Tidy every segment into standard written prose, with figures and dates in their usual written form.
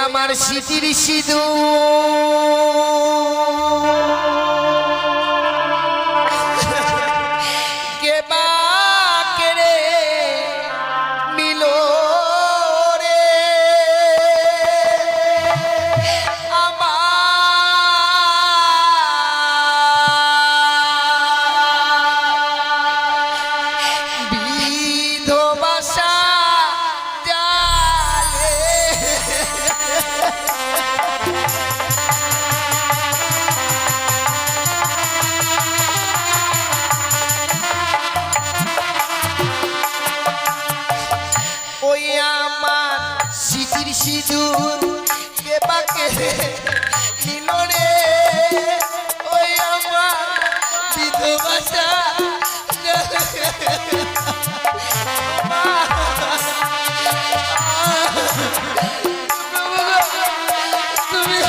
আমার স্মৃতির সিঁদুর কে বা কেড়ে নিল রে আমার বিধবাসা স্মৃতির সিঁদুর কে বাকে নিল রে ওই আমার বিধবাসা তুমি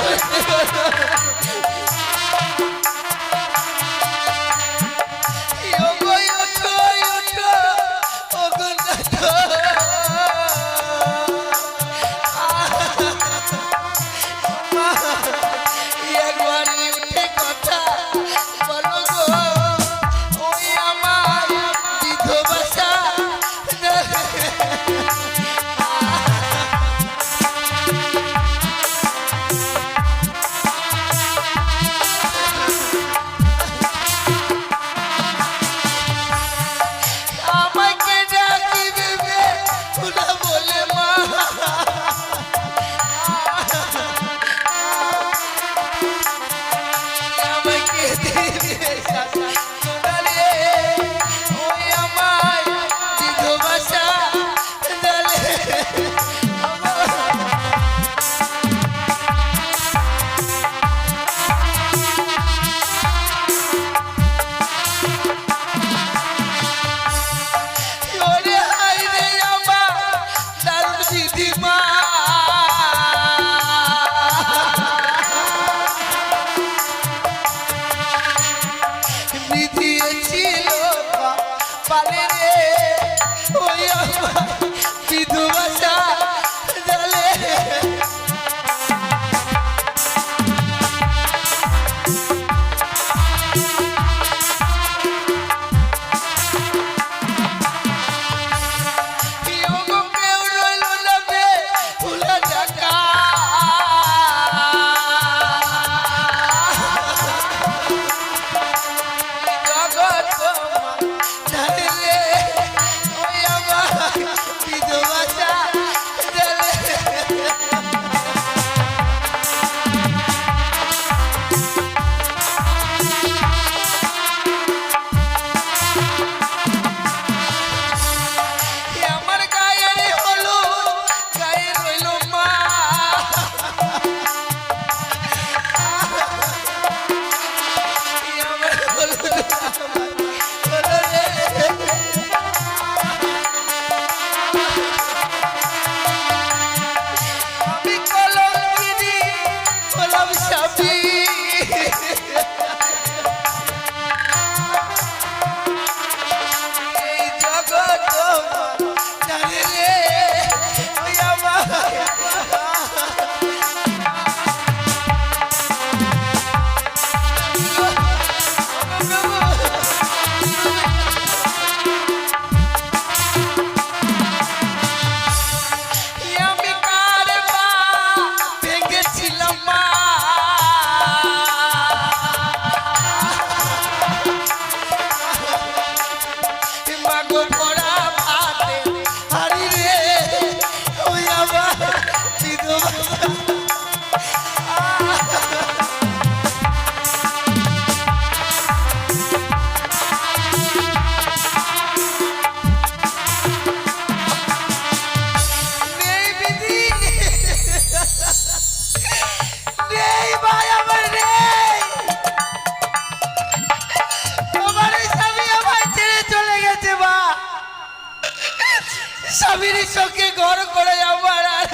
স্বামীর চোখে ঘর করে আমার আর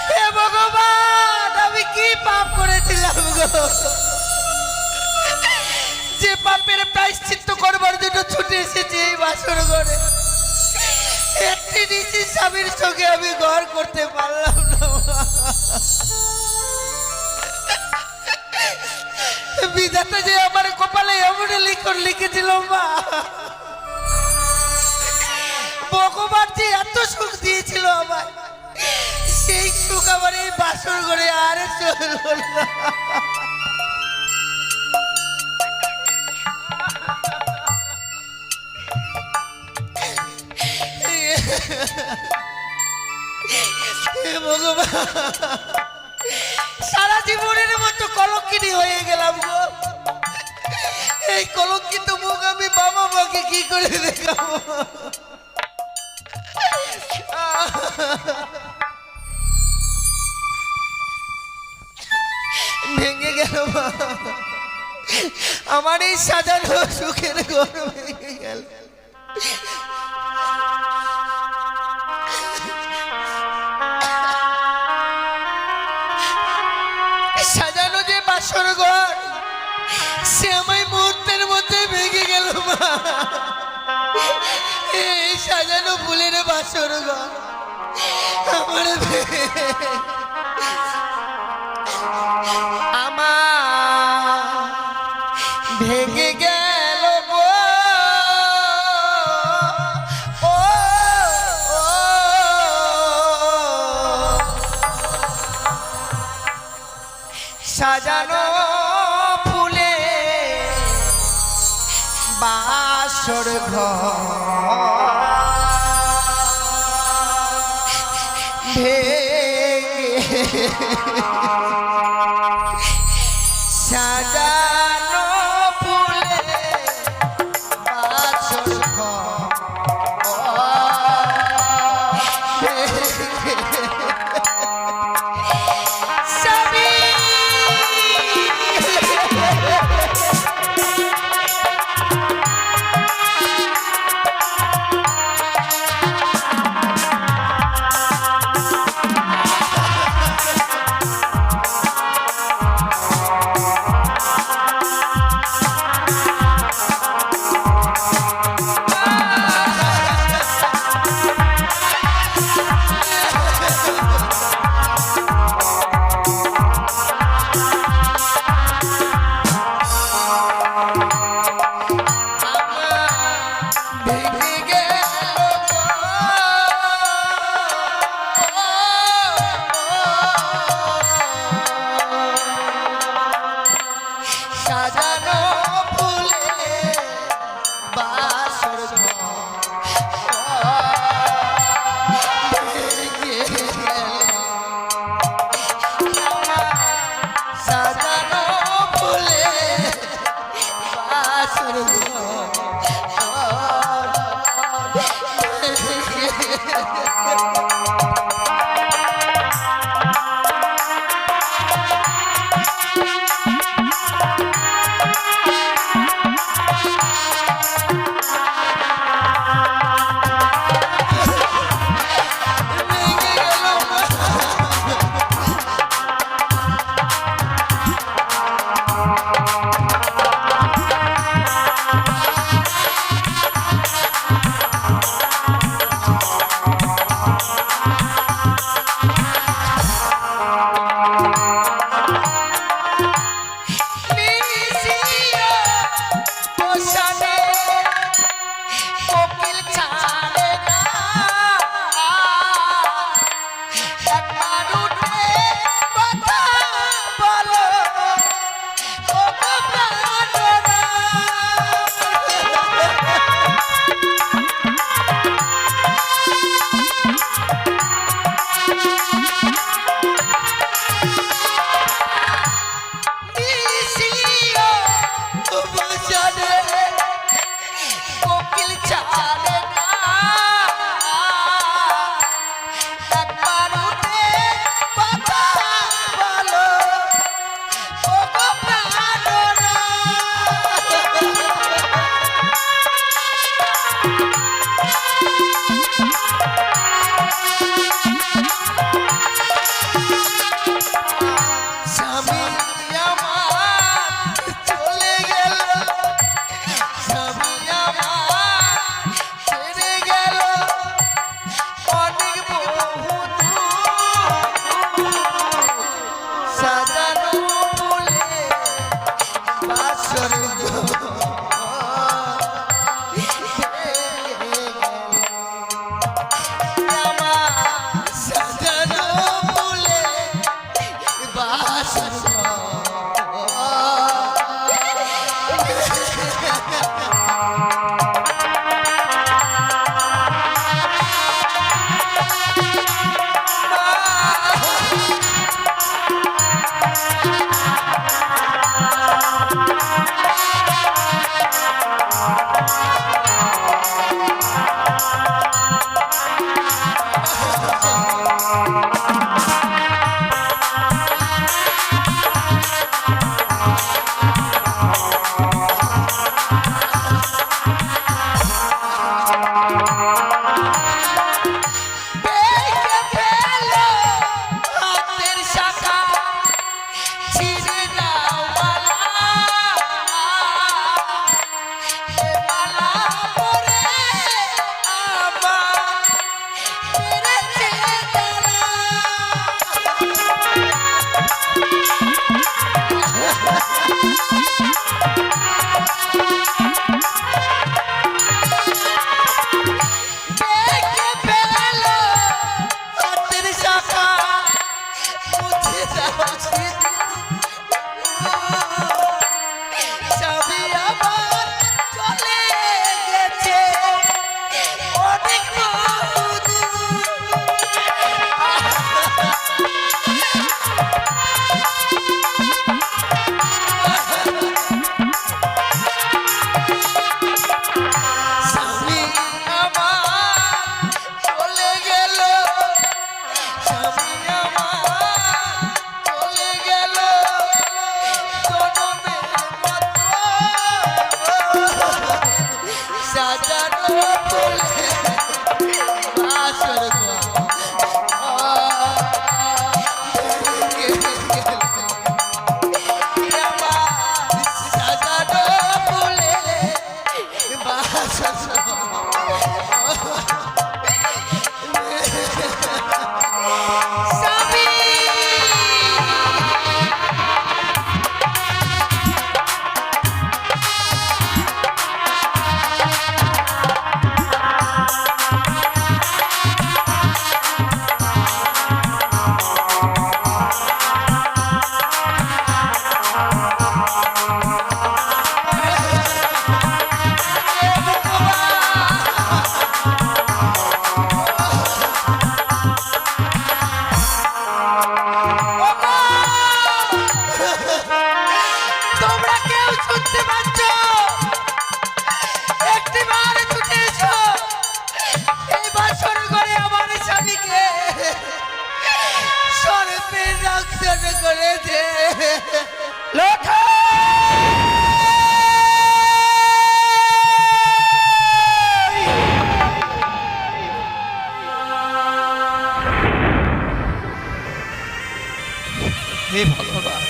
হে ভগবান আমি কি পাপ করেছিলাম গো যে পাপের প্রায়শ্চিত্ত করবার জন্য ছুটে এসেছি এই বাসর ঘরে নিজের স্বামীর সঙ্গে আমি ঘর করতে পারলাম না বিধাতা যে আমার কপালে এমন লিখন লিখেছিল মা ভগবান যে এত সুখ দিয়েছিল আমার সেই সুখ আমার এই বাসর ঘরে আর চলল না ভগবান সারা জীবনের মতো কলঙ্কিনী হয়ে গেলাম গো এই কলঙ্কিত মুখ আমি বাবা মাকে কি করে দেখাবো ভেঙে গেল আমার এই সাজানো সুখের ঘর ভেঙে গেল সাজানো যে বাসর ঘর সে আমায় মুহূর্তের মধ্যে ভেঙে গেল মা এই সাজানো ফুলের বাসর ঘর আমার আমার ভেঙে গেল গো ও সাজানো ফুলে বাসর ঘর সাজানো ফুলে বাসর রক্ত করেছে। হে ভগবান,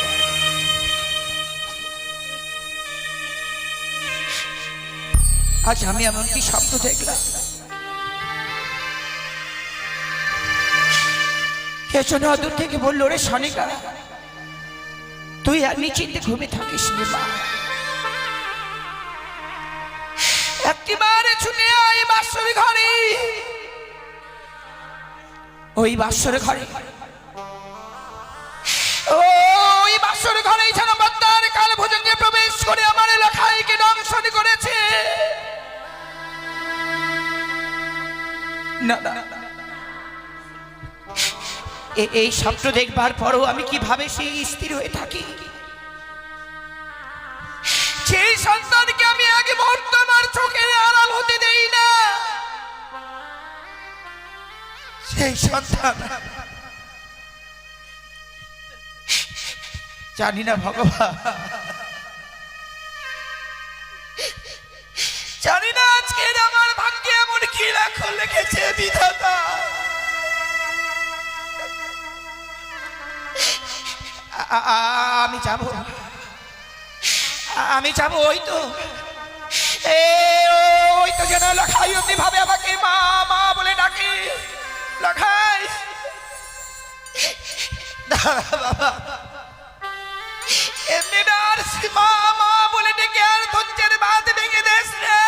আজ আমি এমন কি স্বপ্ন দেখলাম? কে যেন দূর থেকে বললো, রে সনিকা, তুই আর নিশ্চিন্তে ঘুমে থাকিস রে মা, একেবারে ছুটে আয় বাসর ঘরে। ওই বাসর ঘরে, ওই বাসর ঘরেই যেন বদ্দার কাল ভুজঙ্গে প্রবেশ করে আমার এলাকাকে দংশন করেছে। না না, এই স্বপ্ন দেখবার পরও আমি কিভাবে সেই স্থির হয়ে থাকি? সেই সন্তানকে আমি আগে মুহূর্ত আমার চোখের আড়াল হতে দেই না। সেই সন্তান জানি না ভগবান, জানি না আজকে আমার ভাগ্যে এমন কি রাখো লিখেছে বিধাতা। আমি যাব ওই তো যেন লখাই অমনি ভাবে আমাকে মা মা বলে ডাকে। লখাই বাবা, এমনি আর মা মা বলে ডেকে আর ধৈর্যের বাঁধ ভেঙে দেশ রে।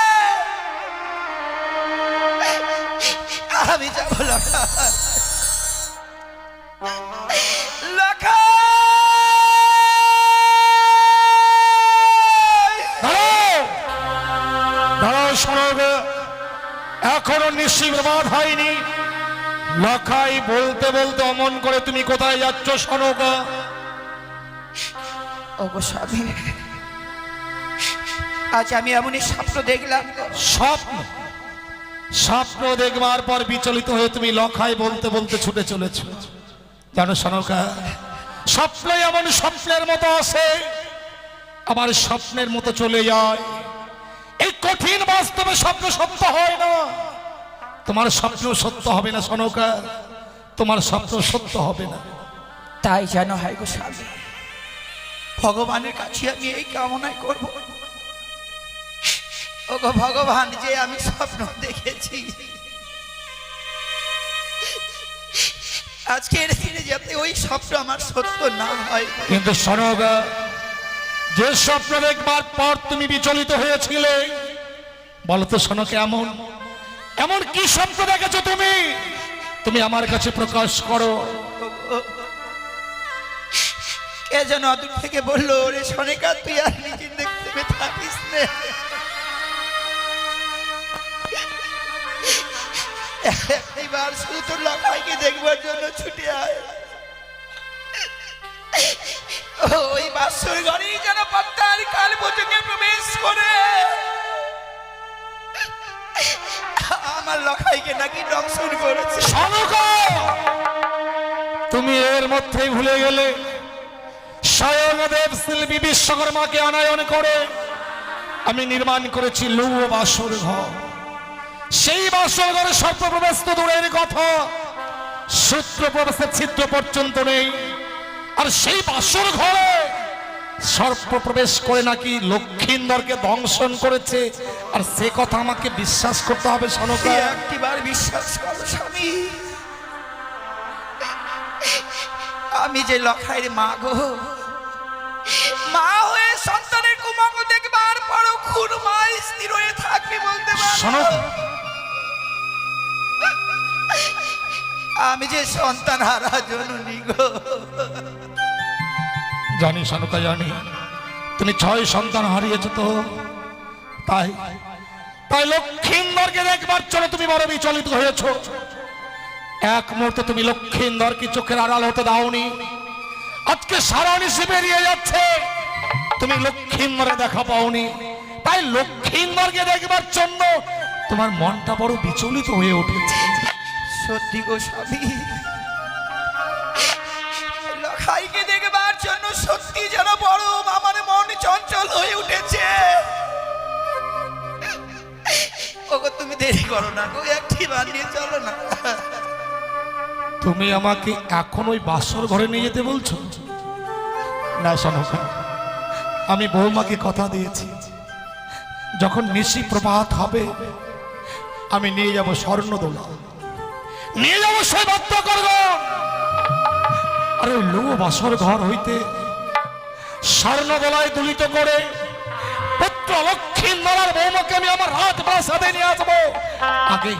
আমি যাব লখাই, লখাই। এখনো নিশ্চিত বাদ হয়নি। লখাই বলতে বলতে অমন করে তুমি কোথায় যাচ্ছ সনকা? ওগো স্বামী, আজ আমি এমনই স্বপ্ন দেখলাম। স্বপ্ন? স্বপ্ন দেখবার পর বিচলিত হয়ে তুমি লখাই বলতে বলতে ছুটে চলেছ। জানো সনকা, স্বপ্ন এমন স্বপ্নের মতো আসে, আবার স্বপ্নের মতো চলে যায়। এই কঠিন বাস্তবে স্বপ্ন সত্য হয় না। তোমার স্বপ্ন সত্য হবে না সনকা, তোমার স্বপ্ন সত্য হবে না। তাই যেন হয় গো স্বামী, ভগবানের কাছে আমি এই কামনাই করব। ওগো ভগবান, যে আমি স্বপ্ন দেখেছি আজকের দিনে যাতে ওই স্বপ্ন আমার সত্য না হয়। কিন্তু সনকা, যে স্বপ্ন দেখবার পর তুমি বিচলিত হয়েছিলে, বলো তো সনকা, এমন এমন কি স্বপ্ন দেখেছো তুমি? তুমি আমার কাছে প্রকাশ করো। কে যেন দূর থেকে বললো, রে সনিকা, তুই আর নিজে দেখতে থাকিস না, এইবার শুধু তোর লখাইকে দেখবার জন্য ছুটে আয়। ওই বাসর ঘরেই যেন পদ্মার কাল ভুজঙ্গে প্রবেশ করে আমার লখাইকে নাকি দংশন করেছে। সনকা, তুমি এর মধ্যেই ভুলে গেলে স্বয়ং দেব শিল্পী বিশ্বকর্মাকে আনায়ন করে আমি নির্মাণ করেছি লৌহ বাসর ঘর। সেই বাসর ঘরে সর্বপ্রবেশ তো দূরের কথা, সূত্র প্রবেশের ছিদ্র পর্যন্ত নেই। আর সেই বাসর ঘরে সর্বপ্রবেশ করে নাকি লক্ষিন্দরকে দংশন করেছে। আর সে কথা আমাকে বিশ্বাস করতে হবে সনকা। একটিবার বিশ্বাস করো স্বামী, আমি যে লখাইয়ের মা গো, মা হয়ে সন্তানের কুমঙ্গ দেখবার পরও খুন মা স্থির হয়ে থাকবে বলতে পারো। আমি যে সন্তান হারা জননী গো। জানি সনকা, জানি তুমি 6 সন্তান হারিয়েছ। তো তাই তাই লক্ষিন্দরকে দেখবার জন্য তুমি বড় বিচলিত হয়েছ। এক মুহূর্তে তুমি লক্ষিন্দরকে চোখের আড়াল হতে দাওনি। আজকে সারা নিশি বেরিয়ে যাচ্ছে, তুমি লক্ষিন্দরে দেখা পাওনি। তাই লক্ষিন্দরকে দেখবার জন্য তোমার মনটা বড় বিচলিত হয়ে উঠেছে। সত্যি গো স্বামী, লখাইকে দেখবার জন্য সত্যি যেন বড় আমার মন চঞ্চল হয়ে উঠেছে। ওগো তুমি দেরি করো না গো, একটি বার নিয়ে চলো না। তুমি আমাকে এখন ওই বাসর ঘরে নিয়ে যেতে বলছো? না সনকা, আমি বৌমাকে কথা দিয়েছি যখন নিশি প্রভাত হবে আমি নিয়ে যাব স্বর্ণদোলা, নিয়ে যাব সৈবত্য করব। আর ওই লো বাসর ঘর হইতে স্বর্ণদোলায় দুলিত করে পুত্র লক্ষ্মীন্দরের বৌমাকে আমি আমার রাত প্রাসাদে নিয়ে আসবো। আগে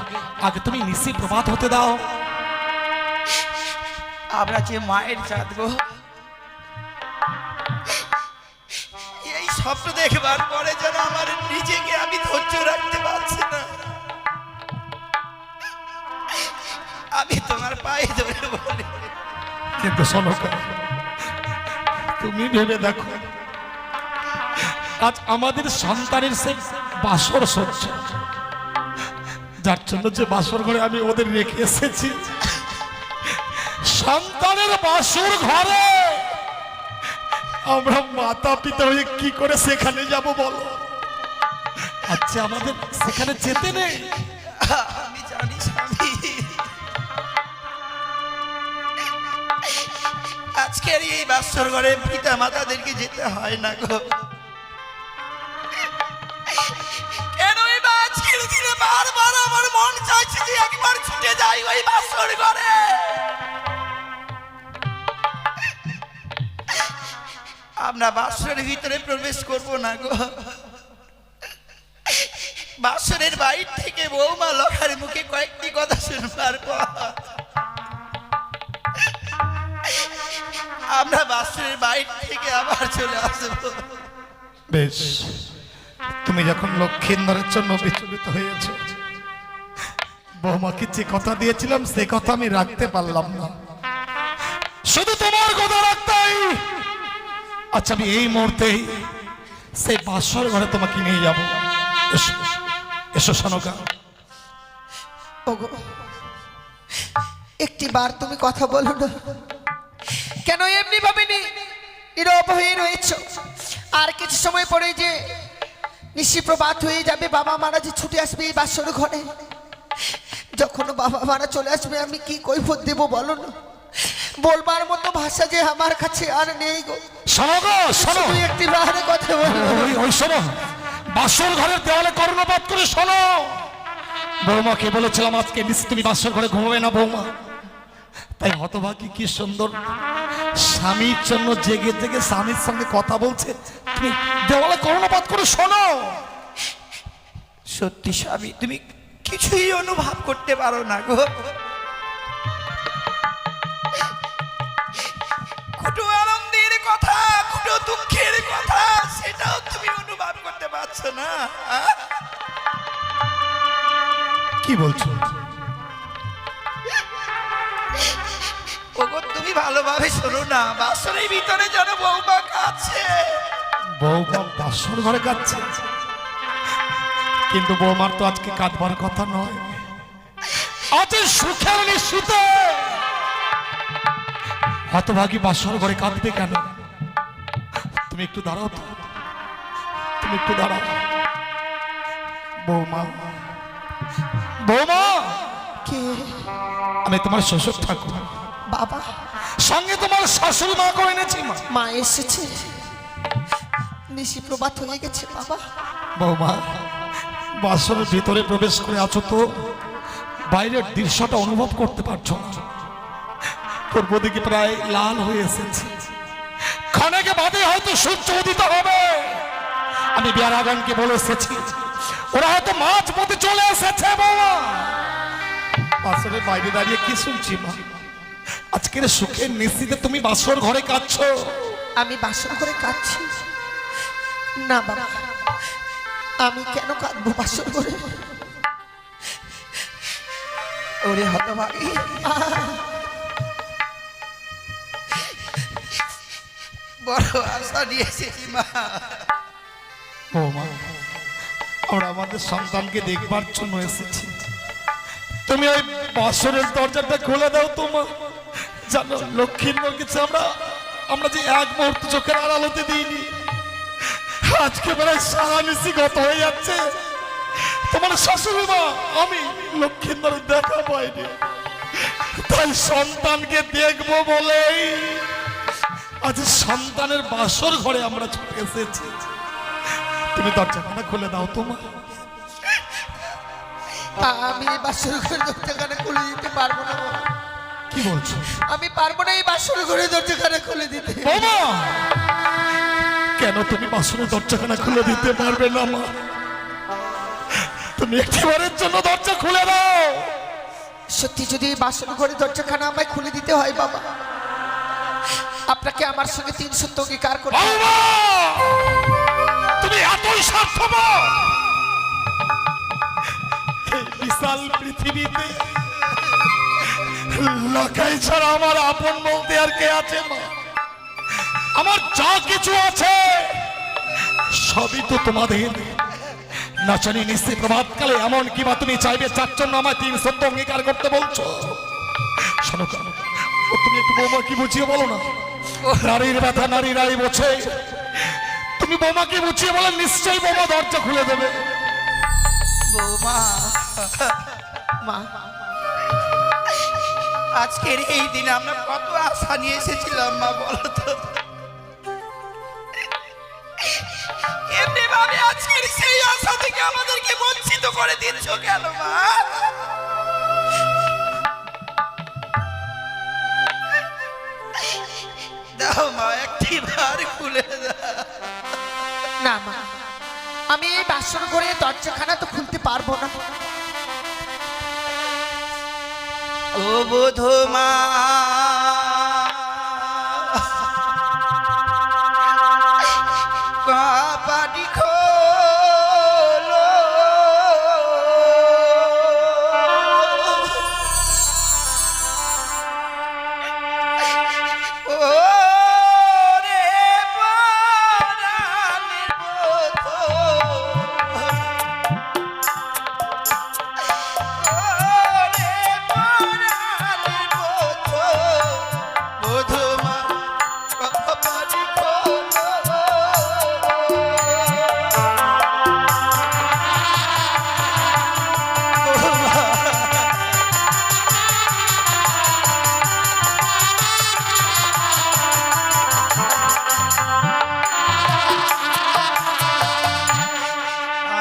আগে তুমি নিশি প্রভাত হতে দাও। আমরা যে মায়ের জাত গো, এই স্বপ্ন দেখবার পরে যেন আমার নিজেকে আমি ধৈর্য রাখতে পারছি না। আমি তোমার পায়ে ধরে বলি, কিন্তু সনকা, তুমি ভেবে দেখো, আজ আমাদের সন্তানের সে বাসর সচ্ছে, যার জন্য যে বাসর ঘরে আমি ওদের রেখে এসেছি, সন্তানের বাসর ঘরে আমরা মাতা পিতা হয়ে কি করে সেখানে যাব বলো? আচ্ছা আমাদের সেখানে যেতে নেই। আমি জানি স্বামী, আজকের এই বাসর ঘরে পিতা মাতাদেরকে যেতে হয় না গো। কেনই বা আজকের দিনে বারবার আমার মন চাইছে যে একবার ছুটে যাই ওই বাসর ঘরে। আমরা বাসরের ভিতরে প্রবেশ করব না গো। বাসরের বাইর থেকে বৌমা লখার মুখে কয়েকটি কথা শুনবার পর আমরা বাসরের বাইর থেকে আবার চলে আসবো। বেশ, তুমি যখন লক্ষ্মীন্দরের জন্য বিচলিত হয়েছ, বৌমাকে যে কথা দিয়েছিলাম সে কথা আমি রাখতে পারলাম না, শুধু তোমার কথা রাখতাই। আচ্ছা আমি এই মুহূর্তেই সেই বাসর ঘরে তোমাকে নিয়ে যাব। এসো এসো সনকা। ওগো, একটি বার তুমি কথা বলো না কেন? এমনি ভাবে নীরব হয়ে রয়েছ। আর কিছু সময় পরে যে নিশি প্রভাত হয়ে যাবে, বাবা মারা যে ছুটে আসবে এই বাসর ঘরে, যখন বাবা মারা চলে আসবে আমি কি কৈফত দেব বলো না? বলবার মতো ভাষা যে আমার কাছে আর নেই গো। শোনো গো, শোনো, তুই একটি বারে কথা বলো। ওই শোনো, বাসর ঘরের দেওয়ালে কর্ণপাত করে শোনো। বৌমাকে বলেছিলাম আজকে নিশ্চয় তুমি বাসর ঘরে ঘুমাবে না বৌমা, তাই হতভাগী কি সুন্দর স্বামীর জন্য জেগে জেগে স্বামীর সঙ্গে কথা বলছে, তুমি দেওয়ালে কর্ণপাত করে শোনো। সত্যি স্বামী, তুমি কিছুই অনুভব করতে পারো না গো। কুটু আনন্দের কথা, কুটু দুঃখের কথা, সেটাও তুমি অনুভব করতে পারছো না। কি বলছো? ওগো তুমি ভালোভাবে শোনো না, বাসরের ভিতরে যেন বৌমা কাছে। বৌমা বাসর ঘরে কাঁদছে, কিন্তু বৌমার তো আজকে কাঁদবার কথা নয়, আজ সুখের নিশ্চিতে। হতভাগী বাসর ঘরে কাঁদবে কেন? তুমি একটু দাঁড়াও তো, তুমি একটু দাঁড়াও। বৌমা, বৌমা, কে? আমি তোমার শ্বশুর ঠাকুর, বাবা। সঙ্গে তোমার শাশুড়ি মা করে এনেছি। মা এসেছে, নিশি প্রভাত হয়ে গেছে বাবা। বৌমা, বাসরের ভিতরে প্রবেশ করে আছো তো বাইরের দৃশ্যটা অনুভব করতে পারছো না? পূর্ব দিকে প্রায় লাল হয়ে এসেছে, ক্ষণেকে বাদে হয়তো সূর্য উদিত হবে। আমি বিয়ারাগানকে বলে এসেছি ওরা হয়তো মাছ পথে চলে এসেছে। বৌমা, বাসরের বাইরে দাঁড়িয়ে কি শুনছি মা? আজকের সুখের নিশ্চিতে তুমি বাসর ঘরে কাঁদছো। আমি বাসর ঘরে কাঁদছি না বাবা, আমি কেন কাঁদবো বাসর ঘরে? ওরে হতভাগী, বড় আশা নিয়েছি মা। বৌমা, আমরা আমাদের সন্তানকে দেখবার জন্য এসেছি, তুমি ওই বাসরের দরজাটা খুলে দাও। তোমার জানো লক্ষ্মীর কিছু আমরা আমরা যে এক মুহূর্ত চোখের আড়ালতে দিইনি, আজকে প্রায় সারা নিশি গত হয়ে যাচ্ছে। তোমার শাশুড়ি মা আমি লক্ষ্মীন্দর দেখা পাইনি, তাই সন্তানকে দেখবো বলেই আজ সন্তানের বাসর ঘরে আমরা ছুটে এসেছি। তুমি দরজাখানা খুলে দাও তোমার। আমি এই বাসর ঘরের দরজাখানা খুলে দিতে পারবো না বাবা। কি বলছো? আমি পারবো না এই বাসর ঘরের দরজাখানা খুলে দিতে। বাবা কেন তুমি বাসরের দরজাখানা খুলে দিতে পারবে না মা? তুমি একবারের জন্য দরজা খুলে দাও। সত্যি যদি এই বাসর ঘরের দরজাখানা আমায় খুলে দিতে হয় বাবা, আপনাকে আমার সঙ্গে 3 সত্য অঙ্গীকার করতে হবে। বাবা তুমি এতই স্বার্থপর, এই বিশাল পৃথিবীতে লাখাই ছাড়া আমার আপন বলতে আর কে আছে মা? আমার যা কিছু আছে সবই তো তোমাদের। নাচানি নিশ্চয় প্রভাতকালে এমন কি বা তুমি চাইবে যার জন্য আমায় 3 সত্য অঙ্গীকার করতে বলছো? শোনো তুমি একটু বৌমা কি বুঝিয়ে বলো না। নারীর ব্যথা নারীরাই বোঝে। তুমি বৌমাকে বুঝিয়ে বলে নিশ্চয়ই বৌমা দরজা খুলে দেবে। বৌমা, মা আজকের এই দিনে আমরা কত আশা নিয়ে এসেছিলাম মা, বলো তো। এমনি ভাবে আজকের সেই আশা থেকে আমাদেরকে বঞ্চিত করে দিচ্ছ কেন মা? দাও মা, একটি বার খুলে দাও। না মা, আমি এই বাসর ঘরের দরজাখানা তো খুলতে পারবো না। ও বধূমা, কপাটি খোলো, ও রে পরাণের বধূ,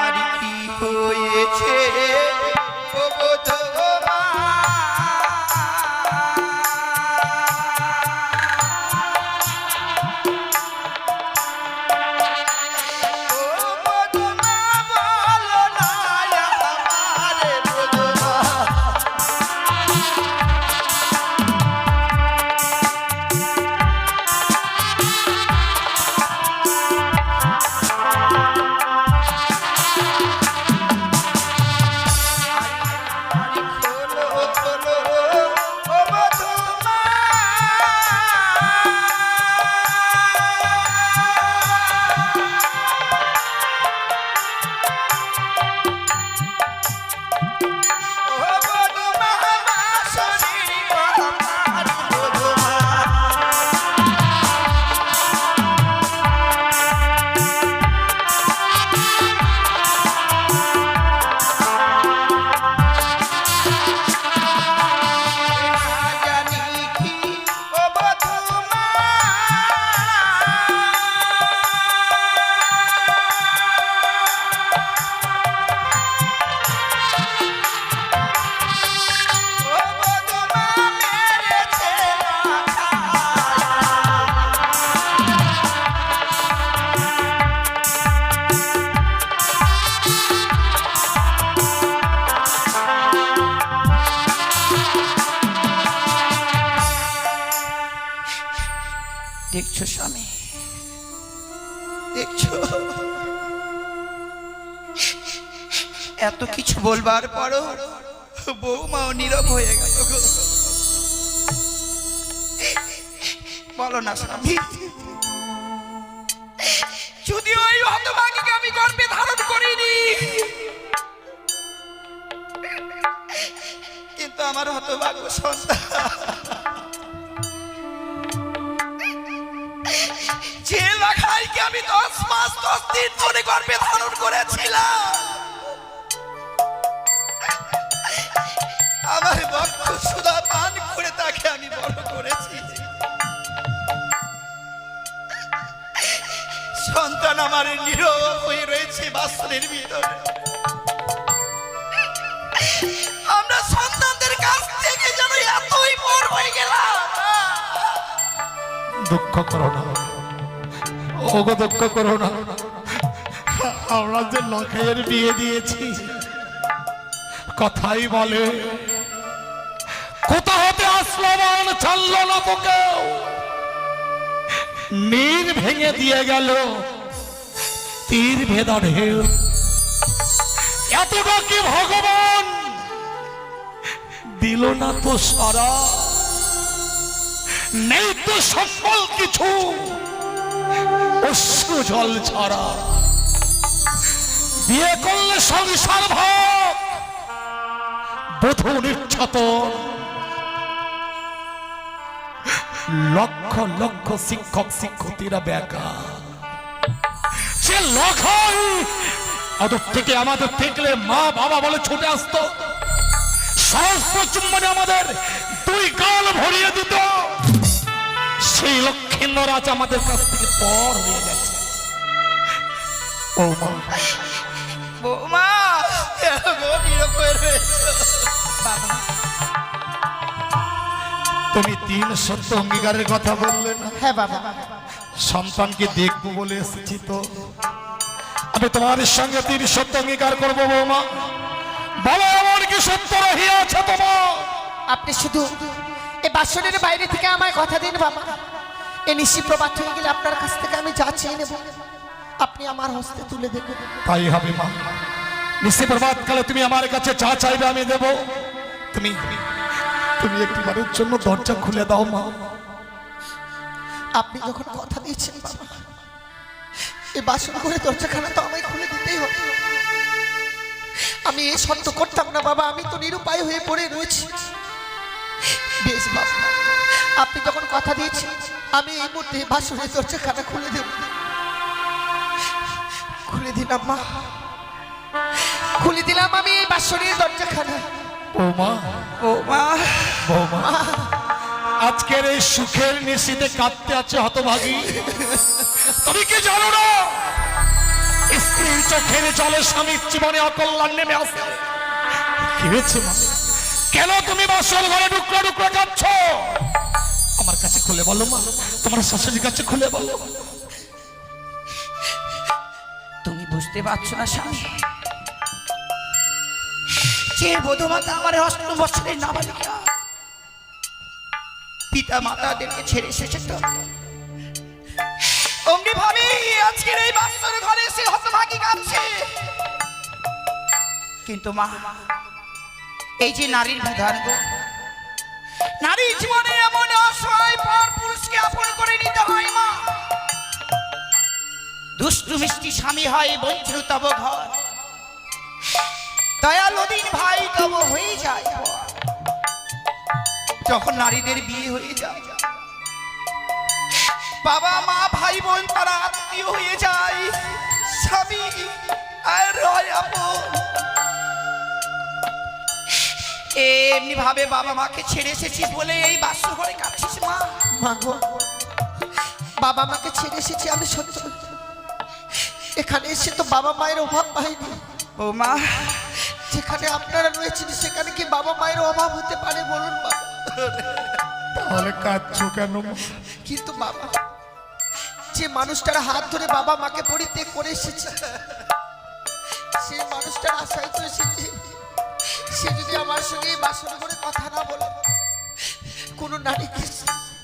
আর কি হয়েছে ও বধূমা? ও বধূমা বলো না আমারে বধূমা। খোলো খোলো ও বধূমা, ও বধূমা বাঁশরীর আমার বধূমা। জানি কি ও বধূমা, ও বধূমা মেরেছে দেখছো স্বামী, দেখছো এত কিছু বলবার পরও বৌমাও নীরব হয়ে গেল গো। বলো না স্বামী, যদি ওই হতভাগীকে আমি গর্ভে ধারণ করিনি, কিন্তু আমার হতভাগ্য সন্তান আমি 10 মাস 10 দিন ধরে গর্ভে ধারণ করেছিলাম। আমার বক্ষ সুধা পান করে তাকে আমি বড় করেছি। সন্তান আমার নীরব হয়ে রয়েছে বাসনের ভিতরে। আমরা সন্তানদের কাছ থেকে যেন এতই পর হয়ে গেলাম। দুঃখ করো না, ওগো দুঃখ করো না। আমরা যে লখাইয়ের বিয়ে দিয়েছি, কথাই বলে কোথা হতে আসলো মান ছাড়লো না তোকে, নীর ভেঙে দিয়ে গেল তীর ভেদা ঢেউ। এতটা কি ভগবান দিল না তো সারা, নেই তো সফল কিছু অশ্রু জল ছাড়া। বিয়ে করলে সংসার ভাব, বধূ নির্যাতন, লক্ষ লক্ষ শিক্ষক শিক্ষার্থীরা বেকার। সে লখাই ওদের থেকে আমাদের দেখলে মা বাবা বলে ছুটে আসতো, সহস্র চুম্বনে আমাদের 2 গাল ভরিয়ে দিত। সেই লক্ষ্মীন্দর আজ আমাদের কাছ থেকে পর হয়ে গেছে। ও মা, বৌমা বাবা, তুমি 3 সত্য অঙ্গীকারের কথা বললে না? হ্যাঁ বাবা, সন্তানকে দেখবো বলে এসেছি, তো আমি তোমার সঙ্গে 3 সত্য অঙ্গীকার করবো। বৌমা বলো, এমন কি সত্য রহিয়াছে তোমার? আপনি শুধু এই বাসনের বাইরে থেকে আমায় কথা দিন বাবা। এই নিশি প্রবাদ হয়ে গেলে আপনার কাছ থেকে আমি যা চেয়ে নেব আপনি আমার হস্তে তুলে দেবেন। তাই হবে মা। নিশি প্রভাত কালে তুমি আমার কাছে যা চাইবে আমি দেব। তুমি তুমি একটিবারের জন্য দরজা খুলে দাও মা। আপনি যখন কথা দিয়েছেন বাবা, এই বাসন করে দরজাখানা তো আমায় খুলে দিতেই হবে। আমি এই সত্য করতাম না বাবা, আমি তো নিরুপায় হয়ে পড়ে রয়েছি। বেশ বাবা, আপনি যখন কথা দিয়েছেন আমি এই মুহূর্তে বাসনের দরজাখানা খুলে দেব। খুলে দিলাম মা, খুলে দিলাম আমি এই বাসনের দরজাখানা। বৌমা, বৌমা, বৌমা, আজকের এই সুখের নিশিতে কাঁদতে আছে হতভাগী। তুমি কি জানো না স্ত্রীর চোখের জলে স্বামীর জীবনে অকল্যাণ নেমে আসে? কি হয়েছে মা? কেন তুমি বাসর ঘরে টুকরো টুকরো কাঁদছ? আমার কাছে খুলে বলো মা, তোমার শাশুড়ির কাছে খুলে বলো। তুমি বুঝতে পারছো না স্বামী, যে বধূমাতা আমার 8 বছরের নাবালিকা পিতা মাতাদেরকে ছেড়ে এসেছে, তো অমনি ভাবে আজকের এই বাচ্চার ঘরে এসে হতভাগী কাঁদছে। কিন্তু মা, এই যে নারীর বিধান গো, নারীর জীবনে এমন অসহায় পর পুরুষকে আপন করে নিতে হয় মা। দুষ্টু মিষ্টি স্বামী হয় বঞ্চিত তব ঘর, দয়ালুদিন ভাই তব হয়ে যায়। যখন নারীদের বিয়ে হয়ে যায়, বাবা মা ভাই বোন তারা আত্মীয় হয়ে যায়, স্বামী আর হয় আপন। এমনি ভাবে বাবা মাকে ছেড়ে এসেছিস বলে এই বাসর ঘরে কাঁদছিস মা। মা গো, বাবা মাকে ছেড়ে এসেছি আমি সত্য, এখানে এসে তো বাবা মায়ের অভাব পাইনি। ও মা, যেখানে আপনারা রয়েছেন সেখানে কি বাবা মায়ের অভাব হতে পারে বলুন বাবা? তাহলে কাঁদছো কেন? কিন্তু বাবা, যে মানুষটার হাত ধরে বাবা মাকে পরিত্যাগ করে এসেছে, সেই মানুষটার আশায় তো এসেছে। সে যদি আমার সঙ্গে এই বাসন করে কথা না বলে, কোনো নারী কি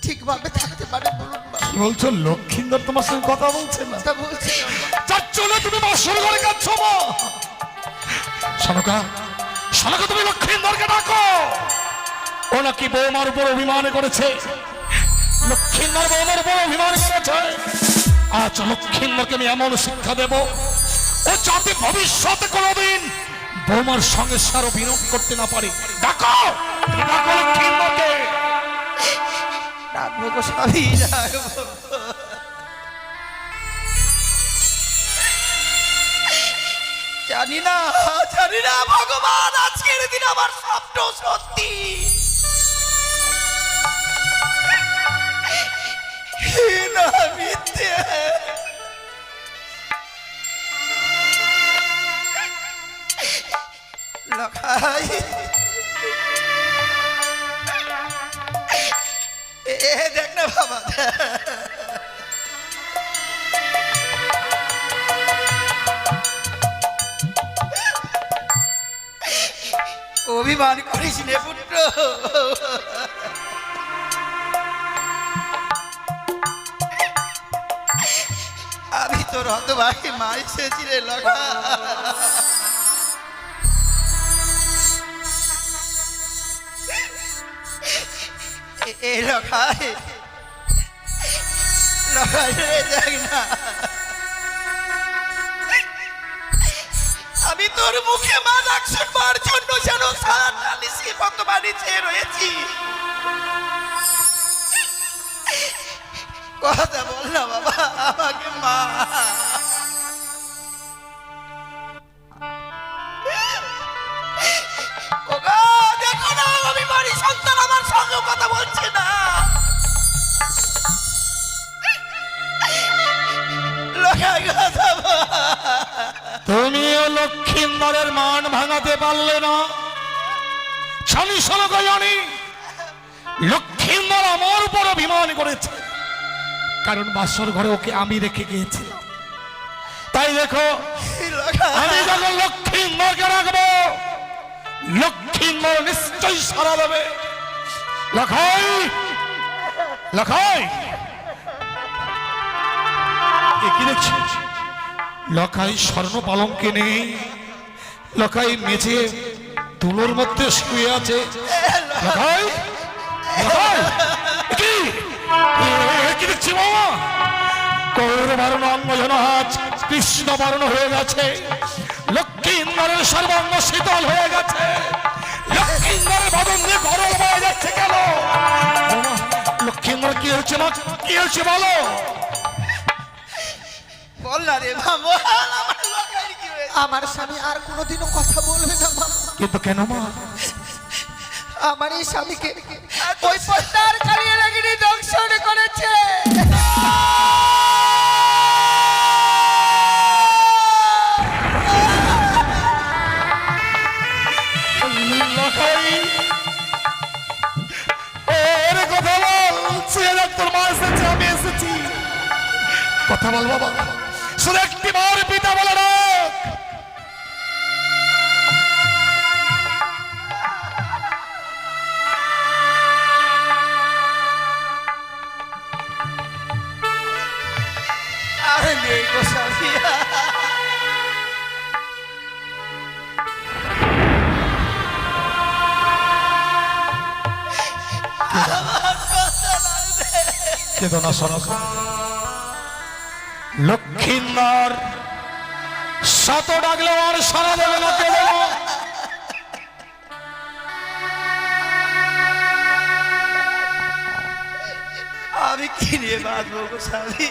ঠিকভাবে থাকতে পারে বলুন বাবা? কি বলছো? লক্ষ্মীন্দর তোমার সঙ্গে কথা বলছে না? তা বলছি না বাবা। যাচ্ছ না তুমি বাসর ঘরে কাঁদছো মা? সনকা, সনকা, তুমি লক্ষ্মীন্দরকে ডাকো। ও নাকি বৌমার উপর অভিমান করেছে। লক্ষ্মীন্দর বৌমার উপর অভিমান করেছে। আজ লক্ষ্মীন্দরকে আমি এমন শিক্ষা দেব, ও যাতে ভবিষ্যতে কোনোদিন বৌমার সঙ্গে সারো বিনোদ করতে না পারে। ডাকো, তুমি ডাকো লক্ষ্মীন্দরকে। ডাকবো গো স্বামী, ডাকবো। জানি না ভগবান, আজকের দিন আমার স্বপ্ন সত্যি না মিথ্যে। লখাই দেখ না বাবা, অভিমান করিস নে পুত্র। আমি তোর হতভাগী মা এসেছি রে লগা। এই লগাই লগাই রে, দেখ না আমি তোর মুখে মা ডাক শুনবার জন্য যেন সারাটা নিশি বর্তমানে চেয়ে রয়েছি। কথা বল না বাবা, আমাকে মা। ওগো দেখো না, আমি বাড়ি সন্তান আমার সঙ্গে কথা বলছে না। লোকাই কথা বল। তুমিও লক্ষ্মীন্দরের মান ভাঙাতে পারলে না। স্বামী সনকা জানি লক্ষ্মীন্দর আমার উপর অভিমান করেছে, কারণ বাসর ঘরে ওকে আমি রেখে গিয়েছিলাম। তাই দেখো, আমি যখন লক্ষ্মীন্দরকে রাখবো, লক্ষ্মীন্দর নিশ্চয়ই সারা দেবে। লখাই লখাই, কি দেখছিস? লখাই স্বর্ণ পালঙ্কে নেই, লখাই মেঝে তুলোর মধ্যে শুয়ে আছে। লখাই লখাই, কি দেখছি বাবা? কৌরবারণ অঙ্গ যেন আজ কৃষ্ণ বর্ণ হয়ে গেছে, লক্ষ্মীন্দরের সর্বাঙ্গ শীতল হয়ে গেছে, লক্ষ্মীন্দরের বদন দিয়ে গরম হয়ে যাচ্ছে কেন? লক্ষ্মীন্দর কি হয়েছে মা, কি হয়েছে বলো? বল না রে মা, বল আমার লখাইয়ের কি হয়েছে? আমার স্বামী আর কোনোদিনও কথা বলবে না মা। কিন্তু কেন মা? আমার এই স্বামীকে ওই পদ্মার কালিয়া লাগিনি দংশন করেছে। কথা বল, তোর মা এসেছে, আমি এসেছি, কথা বল বাবা, শুধু একটি বার পিতা বলে রাখ। আরে নেই গো স্বামী, কেদনা সনক। লক্ষ্মীন্দর শত ডাকলেও আর সারা দেবে না। কেন? আমি কি নিয়ে বাঁচবো গো স্বামী?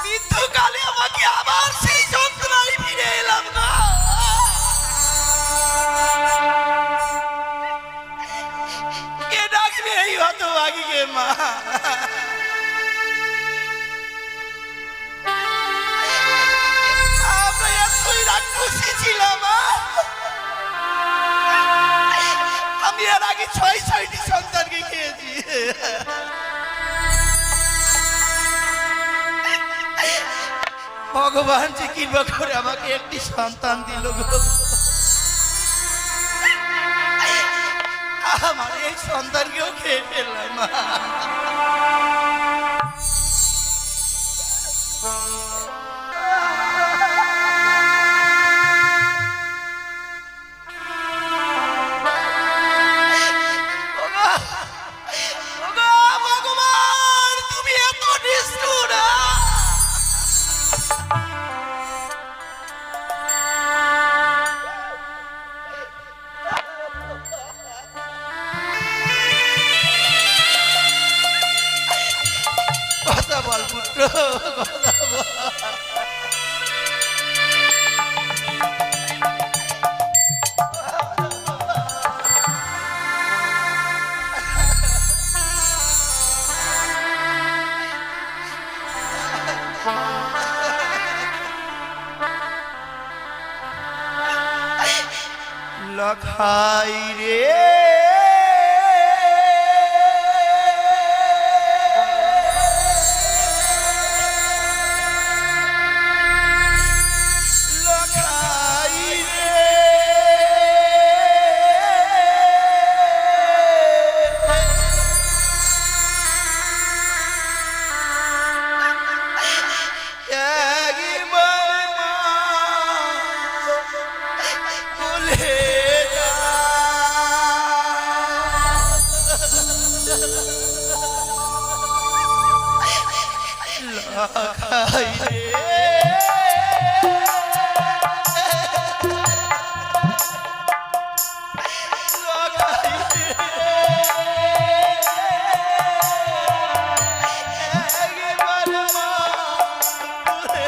মৃত্যুকালে আমাকে আবার সেই যন্ত্রণায় ফিরে এলাম না। কে ডাকবে এই হতভাগীকে মা? আমরা এতই রাক্ষসী ছিলাম মা। আমি এর আগে 6-6টি সন্তানকে খেয়েছি। ভগবান যে কৃপা করে আমাকে একটি সন্তান দিল গো। আমার এই সন্তানকেও খেয়ে ফেললাম মা। ভগবান তুমি এত নিষ্ঠুর! কথা বল পুত্র, কথা লখাই রে লখাই রে একবার মা বলে যা। লখাই রে লখাই রে একবার মা বলে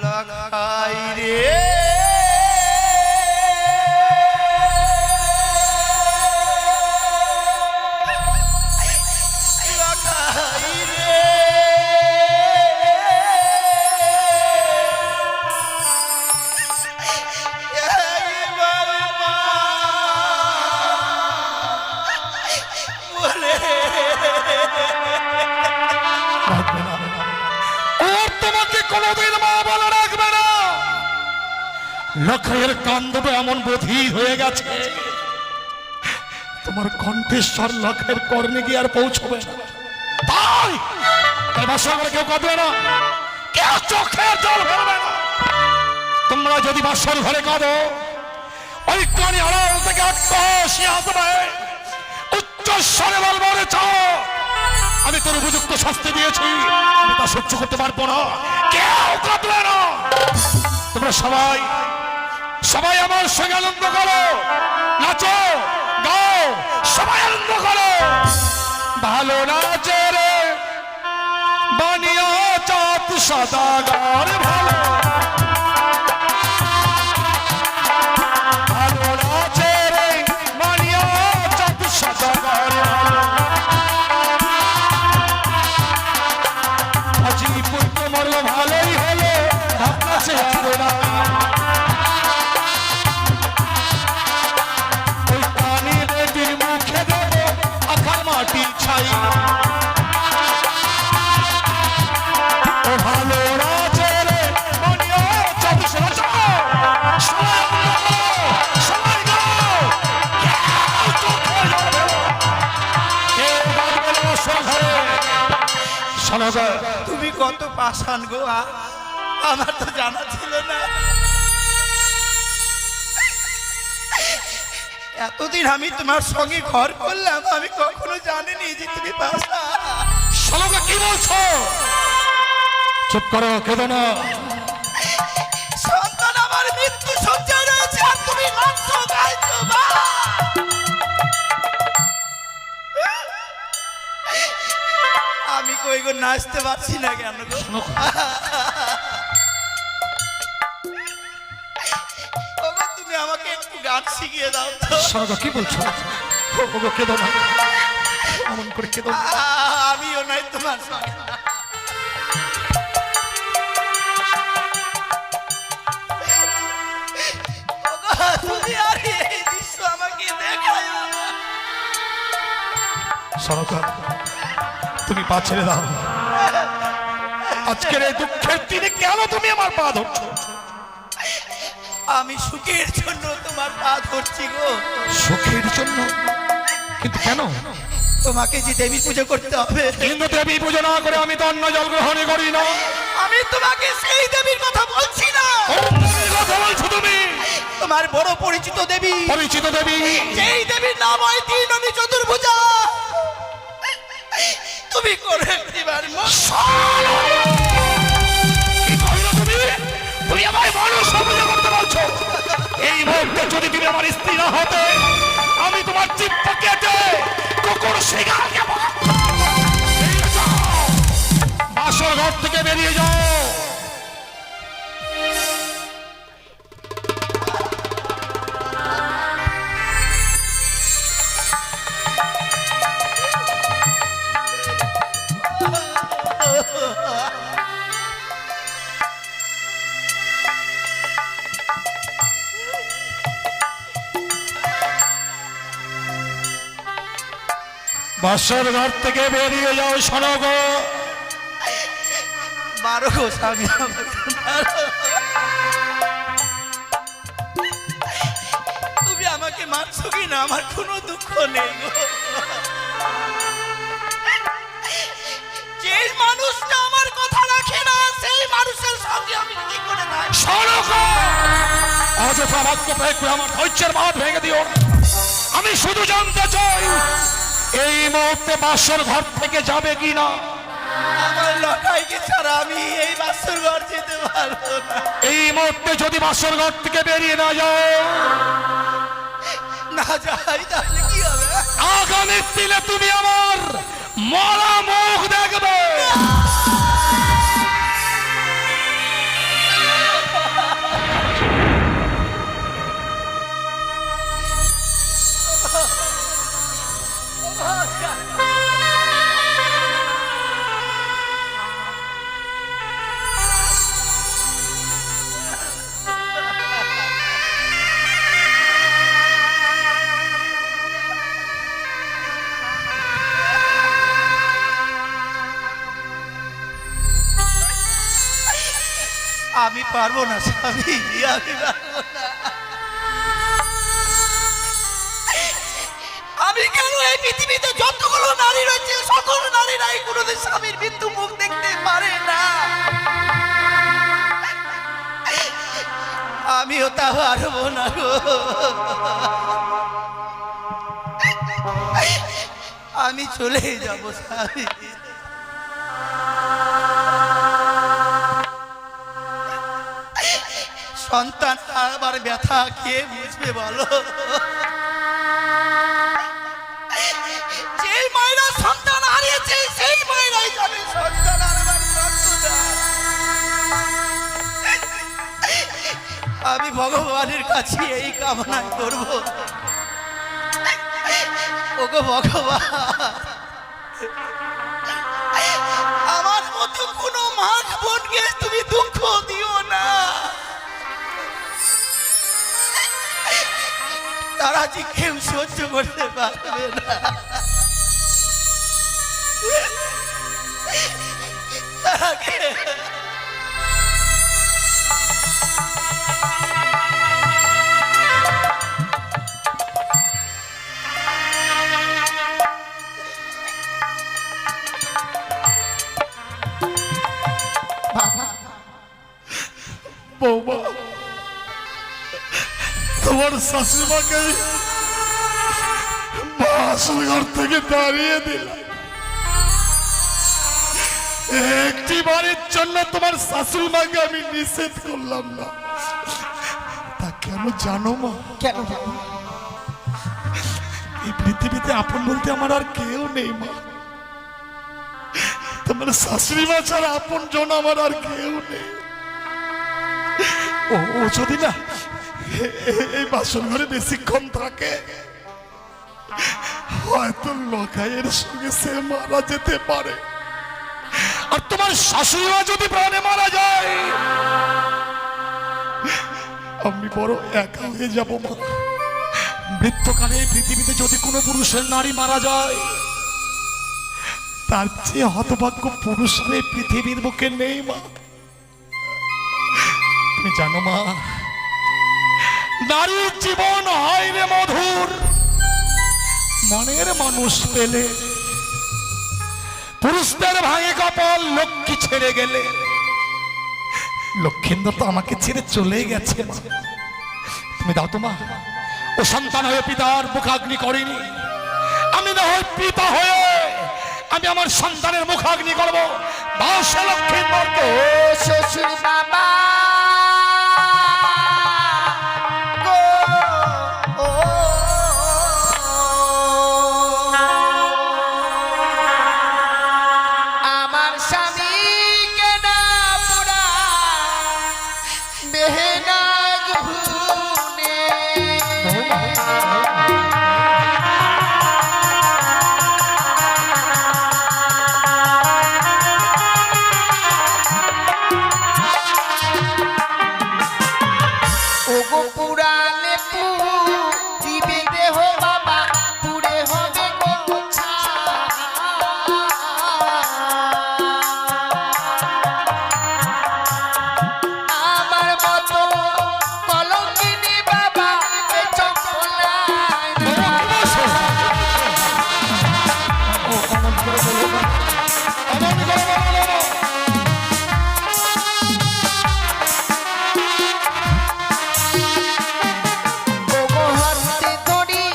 লখাই রে লখাই রে একবার মা বলে ওর তোমাকে কোনোদিন মা বলে রাখবে না। লখাইয়ের কান্দবে এমন বধির হয়ে গেছে, তোমার কণ্ঠেশ্বর লখাইয়ের কর্ণে গিয়ে আর পৌঁছবে না। তাই তাই বাসর ঘরে কেউ কাঁদবে না, কেউ চোখের জল ফেলবে না। তোমরা যদি বাসর ঘরে কাঁদো, ওই কানে আড়াল থেকে আত্মহাসি আসবে, উচ্চ স্বরে বলবো রে চাও আমি তোর উপযুক্ত শাস্তি দিয়েছি, আমি তা সহ্য করতে পারবো না। কেউ কাঁদবে না। তোমরা সবাই সবাই আমার সঙ্গে আনন্দ করো, নাচো গাও, সবাই আনন্দ করো। ভালো নাচে রে বানিয়া চাঁদ সদাগর, ভালো ভালো নাচে রে বানিয়া চাঁদ সদাগর, আজি পুত্র মরল ভালোই হলো, ভাবনা সে আর না। শোনো গো, তুমি কত পাষাণ গো, আমার তো জানা ছিল না। এতদিন আমি তোমার সঙ্গে ঘর করলাম, আমি কখনো জানিনি যে তুমি পাষাণ। শোনো গো, কি বলছো? চুপ করো, কেঁদো না। সন্তান আমার মৃত্যু সজ্জায় রয়েছে আর তুমি নাচছো গাইছো মা। আমি কই গো নাচতে পারছি না কেন গো? শোনো গো, ওগো তুমি আমাকে একটু গান শিখিয়ে দাও তো। শোনো গো, কি বলছো? ও গো, কেঁদো না, এমন করে কেঁদো না। আমিও নাই তোমার সঙ্গে। ওগো, তুমি আর এই দৃশ্য আমাকে দেখায়ো না। শোনো গো, তুমি পা ছেড়ে দাও। আজকের এই দুঃখের দিনে কেন তুমি আমার পা ধরছো? আমি সুখের জন্য তোমার পা ধরছি গো। সুখের জন্য? কিন্তু কেন? তোমাকে যে দেবী পুজো করতে হবে। কিন্তু দেবী পুজো না করে আমি তো অন্ন জল গ্রহণ করি না। আমি তোমাকে সেই দেবীর কথা বলছি না। কোন দেবীর কথা বলছো তুমি? তোমার বড় পরিচিত দেবী, পরিচিত দেবী? যেই দেবীর নাম হয় তিননি চতুর্ভুজা। তুমি করে দিবার কি কইলো তুমি? তুমি আমায় মানুষ পুজো করতে বলছো? এই মুহূর্তে যদি তুমি আমার স্ত্রী না হতে, আমি তোমার জিহ্বা কেটে কুকুর শিকারকে বাসর ঘর থেকে বেরিয়ে যাও। বাসর ঘর থেকে বেরিয়ে যাও। শোনো গো, মারো গো স্বামী, তুমি আমাকে মারছো কি না আমার কোনো দুঃখ নেই গো। যে মানুষটা আমার কথা রাখে না সেই মানুষের সঙ্গে আমি কি করে না। শোনো গো, অযথা বাক্য প্রয়োগ করে আমার ধৈর্যের বাঁধ ভেঙে দিও না। আমি শুধু জানতে চাই, এই মুহূর্তে বাসর ঘর থেকে যাবে কি না? আমার লড়াইকে ছাড়া আমি এই বাসর ঘর যেতে পারবো না। এই মুহূর্তে যদি বাসর ঘর থেকে বেরিয়ে না যাও, না যাই তাহলে কি হবে? আগামী দিনে তুমি আমার মরা মুখ দেখবে। আমি পারবো না স্বামী, আমি পারবো না। আমি কেন এই পৃথিবীতে যতগুলো নারী রয়েছে সকল নারীরাই কোনোদিন স্বামীর মৃত্যু মুখ দেখতে পারে না। আমিও তা পারবো না গো। আমি চলে যাবো স্বামী। সন্তান আবার ব্যথা কে বুঝবে বলো? যেই মায়েরা সন্তান হারিয়েছে সেই মায়েরাই জানে সন্তান হারাবার যন্ত্রণা। আমি ভগবানের কাছে এই কামনা করব, ওগো ভগবান, আমার মতো কোনো মা বোনকে তুমি দুঃখ দিও না। তারা যে কেউ সহ্য করতে পারবে না। তাকে বৌমা, তোমার শাশুড়িমাকে বাসর ঘর থেকে দাঁড়িয়ে দিলাম। একটি বারের জন্য তোমার শাশুড়িমাকে আমি নিষেধ করলাম না। তা কেন জানো মা? কেন? এই পৃথিবীতে আপন বলতে আমার আর কেউ নেই মা। তোমার শাশুড়িমা ছাড়া আপন জন আমার আর কেউ নেই। ও যদি না এই বাসন ঘরে বেশিক্ষণ থাকে, হয়তো লখাইয়ের সঙ্গে সে মারা যেতে পারে। আর তোমার শাশুড়িমা যদি প্রাণে মারা যায়, আমি বড় একা হয়ে যাব মা। মৃত্যুকালে পৃথিবীতে যদি কোনো পুরুষের নারী মারা যায়, তার চেয়ে হতভাগ্য পুরুষ হয়ে পৃথিবীর বুকে নেই মা। তুমি জানো মা, নারীর জীবন হয় রে মধুর মনের মানুষ পেলে। পুরুষদের ভাঙে কপাল লক্ষ্মী ছেড়ে গেলে। লক্ষ্মীন্দর তো আমাকে ছেড়ে চলে গেছে মা। তুমি দাও তো মা, ও সন্তান হয়ে পিতার মুখাগ্নি করেনি, আমি না হয় পিতা হয়ে আমি আমার সন্তানের মুখাগ্নি করবো। বাসে লক্ষ্মীন্দরকে। ও শ্বশুর বাবা গো, ও আমার স্বামীকে না পুরা বেহেনাগ ভুনে। ওগো পুরালে পুরিবে দেহ বাবা, পুরে হবে গো ছাই। আমার মতো কলঙ্কিনী বাবা এ চপলায় না। ওগো হাতে ধরি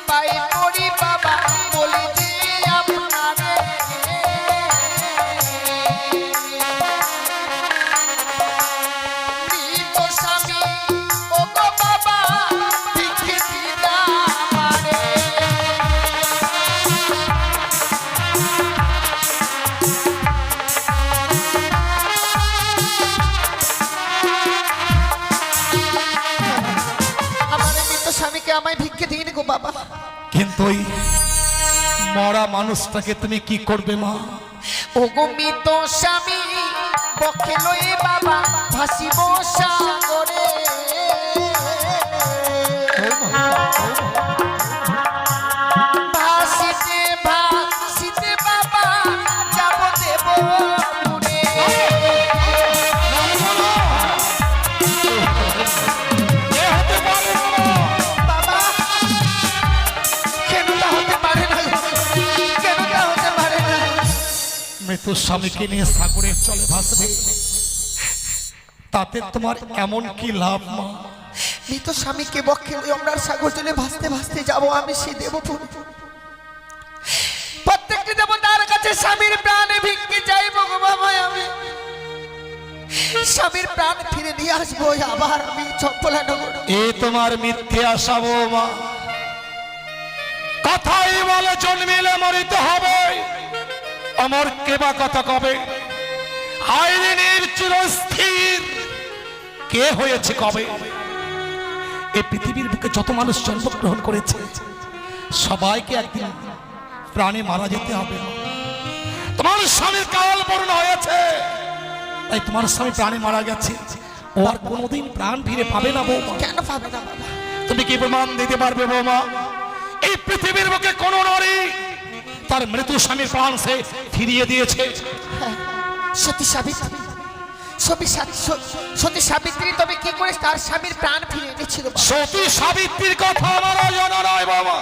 পায়ে পড়ি বাবা, বলি যে আপনারে মৃত স্বামী ওগো বাবা ভিক্ষে দিদা আমারে। আমার মৃত স্বামীকে আমায় ভিক্ষে দিন গো বাবা। কিন্তু ওই মরা মানুষটাকে তুমি কি করবে মা? ওগো মৃত স্বামী পক্ষে লয়ে বাবা ভাসিব সাগরে। ভাসিতে ভাসিতে বাবা যাব দেব পুরে। বাবা কেন তা হতে পারে না, কেন তা হতে পারে না? মৃত্যু স্বামীকে নিয়ে সাগরের চলে ভাসবে, তাতে তোমার এমন কি লাভ মা? মৃত স্বামীকে বক্ষে লয়ে আমরা সাগর জলে ভাসতে ভাসতে যাবো আমি সে দেবপুর। প্রত্যেকটি দেবতার কাছে স্বামীর প্রাণে ভিক্ষে চাইবো গো বাবা। আমি স্বামীর প্রাণ ফিরে নিয়ে আসবো আবার আমি চম্পলা নগর। এ তোমার মিথ্যে আশা বৌমা। কথাই বলে জন্মিলে মরিতে হবে, অমর কেবা কথা কবে। আইরিনের চিরস্থির কে হয়েছে কবে? এই পৃথিবীর বুকে যত মানুষ জন্মগ্রহণ করেছে সবাইকে একদিন প্রাণে মারা যেতে হবে। তোমার স্বামীর কাল পূর্ণ হয়েছে, তাই তোমার স্বামী প্রাণে মারা গেছে, ও আর কোনোদিন প্রাণ ফিরে পাবে না বৌমা। কেন পাবে না বাবা? তুমি কি প্রমাণ দিতে পারবে বৌমা? এই পৃথিবীর বুকে কোন নারী তার মৃত্যু স্বামীর প্রাণ সে ফিরিয়ে দিয়েছে? হ্যাঁ, সতী সাবিত্রী, সতী সাবিত্রী তবে কি করে তার স্বামীর প্রাণ ফিরে এনেছিল? সতী সাবিত্রীর কথা আমার জানা নয় বাবা।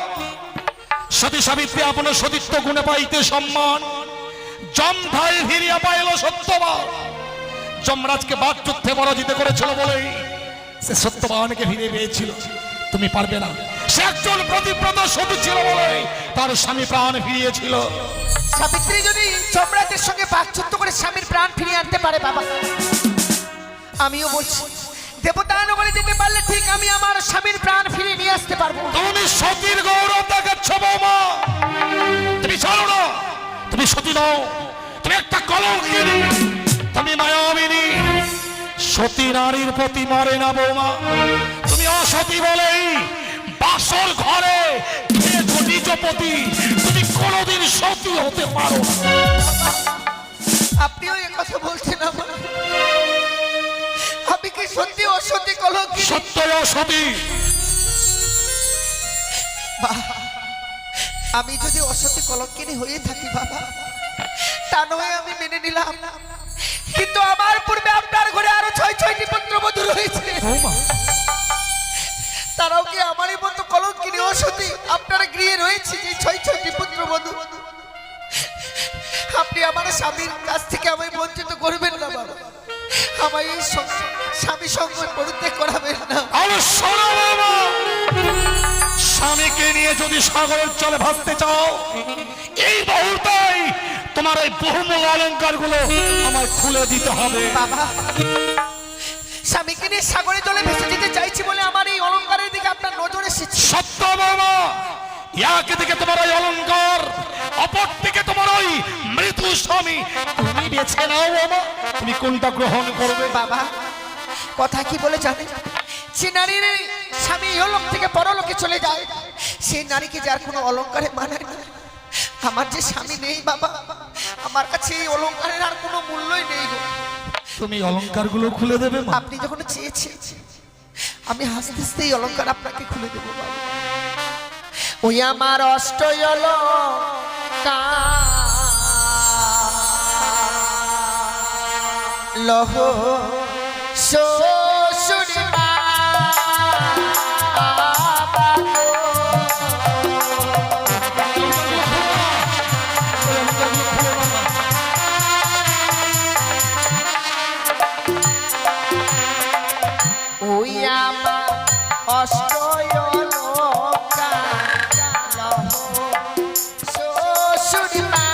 সতী সাবিত্রী আপনার সতীত্ব গুণে পাইতে সম্মান, জম ভাই ফিরিয়া পাইল সত্যবান। যমরাজকে বাদ যুদ্ধে পরাজিত করেছিল বলেই সে সত্যবানকে ফিরে পেয়েছিল। তুমি পারবে না। সে একজন প্রতিব্রত সতী ছিল বলেই তার স্বামী প্রাণ ফিরিয়েছিল। সাবিত্রী যদি যমরাজের সঙ্গে বাকযুদ্ধ করে স্বামীর প্রাণ ফিরিয়ে আনতে পারে বাবা, আমিও বলছি দেবতা নগরে যেতে পারলে ঠিক আমি আমার স্বামীর প্রাণ ফিরিয়ে নিয়ে আসতে পারবো। তুমি সতীর গৌরব দেখাচ্ছ বৌমা। তুমি জানো না তুমি সতী নও, তুমি একটা কলঙ্কিনী, তুমি মায়াবিনী। সতী নারীর প্রতি মরে না বৌমা। তুমি অসতী বলেই বাসর ঘরে নিজপতি, তুমি কোনোদিন সতী হতে পারো না। আপনিও এই কথা বলছেন আমার? আমি কি সত্যি অসতী কলঙ্কিনী? সত্যই অসতী। আমি যদি অসতী কলঙ্কিনী হয়ে থাকি বাবা, তা নয় আমি মেনে নিলাম, কিন্তু আমার পূর্বে আপনার ঘরে আরো 6টি পুত্রবধূ রয়েছে। তারাও কি আমারই মতো কলঙ্কিনী অসতী? আপনার গৃহে রয়েছে যে 6টি পুত্রবধূ। আপনি আমার স্বামীর কাছ থেকে আমায় বঞ্চিত করবেন না বাবা, আমায় এই স্বামী সঙ্গ পরিত্যাগ করাবেন না। স্বামীকে নিয়ে যদি সাগরের জলে ভাসতে চাও, এই মুহূর্তেই তোমার এই বহুমূল্য অলংকার গুলো আমায় খুলে দিতে হবে। বাবা, স্বামীকে নিয়ে সাগরে জলে ভেসে যেতে চাইছি বলে আমার এই অলংকারের দিকে আপনার নজর এসেছে। সত্য বাবা, একদিকে তোমার ওই অলংকার, অপরদিকে তোমার ওই মৃত্যু স্বামী। তুমি বেছে নাও বাবা, তুমি কোনটা গ্রহণ করবে? বাবা, কথা কি বলে জানেন, যে নারীর স্বামী ইহলোক থেকে পরলোকে চলে যায়, সেই নারীকে যার কোনো অলংকারে মানায় না। আমার যে স্বামী নেই বাবা, আমার কাছে এই অলংকারের আর কোনো মূল্যই নেই গো। তুমি অলংকার গুলো খুলে দেবে মা? আপনি যখন চেয়েছেন আমি হাসতে হাসতে এই অলংকার আপনাকে খুলে দেবো বাবা। ওই আমার লহ শ্বশুরি মা, ওই আমার শ্বশুরি মা,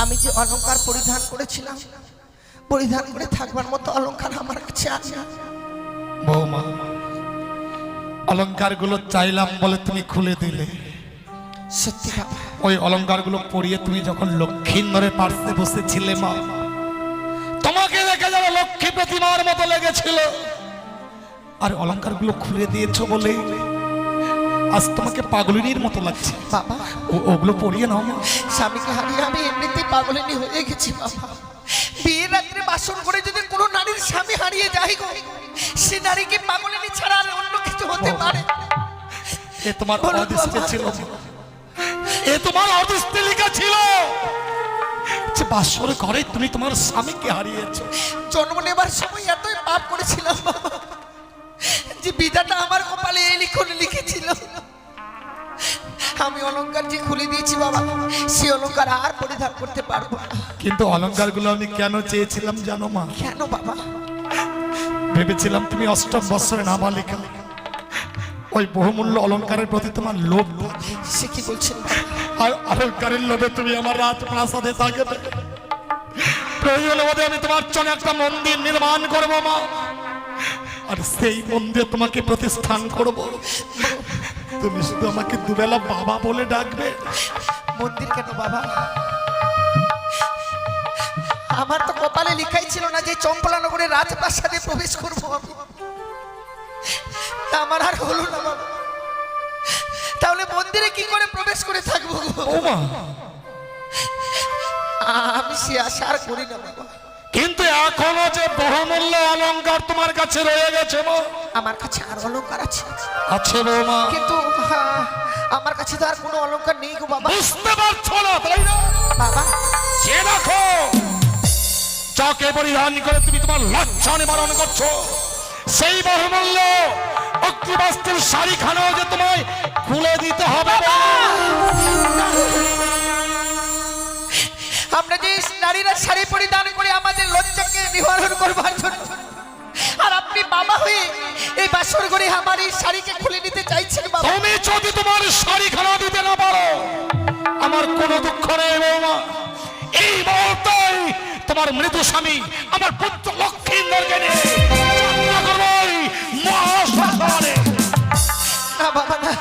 আমি যে অলংকার পরিধান করেছিলাম, পরিধান করে থাকবার মতো অলংকার আমার কাছে আছে। বৌমা, অলংকার গুলো চাইলাম বলে তুমি খুলে দিলে। সত্যি বাবা, ওই অলংকার গুলো পরিয়ে তুমি যখন লক্ষ্মীন্দরের পার্শ্বে বসেছিলে মা, তোমাকে দেখে যারা লক্ষ্মী প্রতিমার মতো লেগেছিল। আর অলংকারগুলো খুলে দিয়েছো বলে আজ তোমাকে পাগলিনীর মতো লাগছে। বাবা ওগুলো পরিয়ে নাও মা। স্বামীকে হারিয়ে আমি এমনিতেই পাগলিনী হয়ে গেছি বাবা। বিয়ের রাত্রে বাসন করে যদি কোনো নারীর স্বামী হারিয়ে যায় গো, সে নারীকে পাগলিনী ছাড়া আর অন্য কিছু হতে পারে? এ তোমার বলো অদৃষ্টে বাবা। ছিল, এ তোমার অদৃষ্টে লেখা ছিল যে বাসর ঘরে তুমি তোমার স্বামীকে হারিয়েছো। জন্ম নেবার সময় এতই পাপ করেছিলাম বাবা, যে বিধাতা আমার কপালে এই লিখন লিখেছিল। আমি অলংকার যে খুলে দিয়েছি বাবা, সে অলংকার আর পরিধান করতে পারবো না। কিন্তু অলংকারগুলো আমি কেন চেয়েছিলাম জানো মা? কেন বাবা? ভেবেছিলাম তুমি অষ্টম বৎসরে নাবালিকা, ওই বহুমূল্য অলংকারের প্রতি তোমার লোভ। সে কি বলছেন বাবা? আর অলংকারের লোভে তুমি আমার রাজপ্রাসাদে থাকবে। প্রয়োজন বোধে আমি তোমার জন্য একটা মন্দির নির্মাণ করবো মা, আর সেই মন্দিরে তোমাকে প্রতিষ্ঠান করব। তুমি শুধু আমাকে দুবেলা বাবা বলে ডাকবে। মন্দির কেন বাবা? আমার তো কপালে লেখাই ছিল না যে চম্পলানগরের রাজপ্রাসাদে প্রবেশ করবো আমি। তা আমার আর হলো না বাবা। তাহলে মন্দিরে কি করে প্রবেশ করে থাকবো গো? ও মা, আমি সে আশা আর করি না বাবা। কিন্তু এখনো যে বহুমূল্য অলংকার তোমার কাছে রয়ে গেছে মা। আমার কাছে আর অলংকার আছে, আছে বৌমা, কিন্তু আমার কাছে তো আর কোনো অলংকার নেই গো বাবা। বুঝতে পারছো না তাই না? বাবা সে দেখো, যাকে পরিধান করে তুমি তোমার লজ্জা নিবারণ করছো, সেই বহুমূল্য অগ্নিবস্ত্রের শাড়িখানাও যে তোমায় খুলে দিতে হবে। আমরা যে নারীরা শাড়ি পরিধান করে আমাদের লজ্জাকে নিবারণ করবার জন্য, আর আপনি বাবা হয়ে এই বাসর ঘরে আমার এই শাড়িকে খুলে নিতে চাইছেন বাবা। তুমি যদি তোমার শাড়িখানা দিতে না পারো, আমার কোনো দুঃখ নেই বৌমা। এই মুহূর্তে তোমার মৃত স্বামী আমার পুত্র লক্ষ্মীন্দরকে নিয়ে যাত্রা করবো এই মহাশ্মশানে। না বাবা না,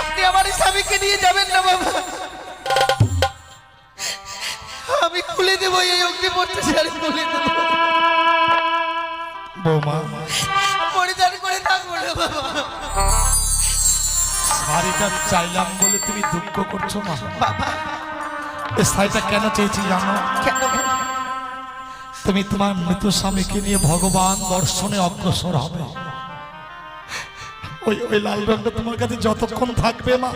আপনি আমার স্বামীকে নিয়ে যাবেন না বাবা। আমি খুলে দেবো এই অগ্নিপত্র শাড়ি, খুলে দেবো। বৌমা, পরিধান করে থাকবো না বাবা। শাড়িটা চাইলাম বলে তুমি দুঃখ করছো না? বাবা এই শাড়িটা কেন চেয়েছি জানো? কেন? তুমি তোমার মৃত স্বামীকে নিয়ে ভগবান দর্শনে অগ্রসর হবে। ওই ওই লাল রঙটা তোমার কাছে যতক্ষণ থাকবে মা,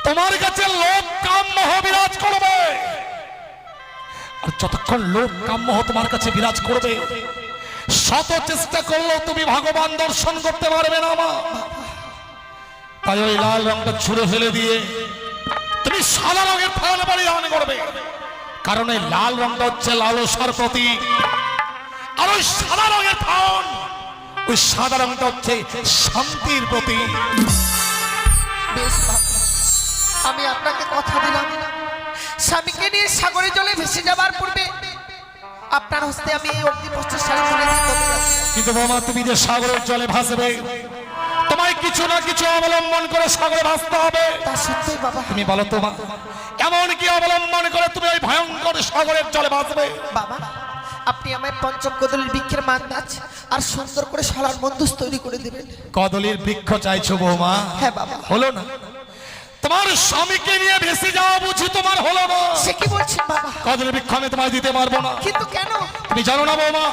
তোমার কাছে লোভ কাম মোহ বিরাজ করবে। আর যতক্ষণ লোভ কাম মোহ তোমার কাছে বিরাজ করবে, শত চেষ্টা করলেও তুমি ভগবান দর্শন করতে পারবে না মা। তাই ওই লাল রঙটা ছুঁড়ে ফেলে দিয়ে তুমি সাদা রঙের থান পরিধান করবে। কারণ এই লাল রঙটা হচ্ছে লালসার প্রতীক, আর ওই সাদা রঙের থান, ওই সাদা রঙটা হচ্ছে শান্তির প্রতীক। বেশ বাবা, আমি আপনাকে কথা দিলাম, স্বামীকে নিয়ে সাগরে জলে ভেসে যাবার পূর্বে আপনার হস্তে আমি এই অগ্নিপত্রের শাড়ি তুলে দিতে হবে। কিন্তু বাবা, তুমি যে সাগরের জলে ভাসবে, তোমায় কিছু না কিছু অবলম্বন করে সাগরে ভাসতে হবে। তা সত্যই বাবা। তুমি বলো তো মা, এমন কি অবলম্বন করে তুমি ওই ভয়ঙ্কর সাগরের জলে ভাসবে? বাবা আপনি আমার পঞ্চম কদলীর বৃক্ষের মান্দাজ আর সুন্দর করে শালার মন্দুস তৈরি করে দেবেন। কদলীর বৃক্ষ চাইছো বৌমা? হ্যাঁ বাবা। হলো না? তোমার স্বামীকে নিয়ে ভেসে যাওয়া বুঝি তোমার হলো না? সে কি বলছেন বাবা? কদলীর বৃক্ষ আমি তোমায় দিতে পারবো না। কিন্তু কেন? তুমি জানো না বৌমা,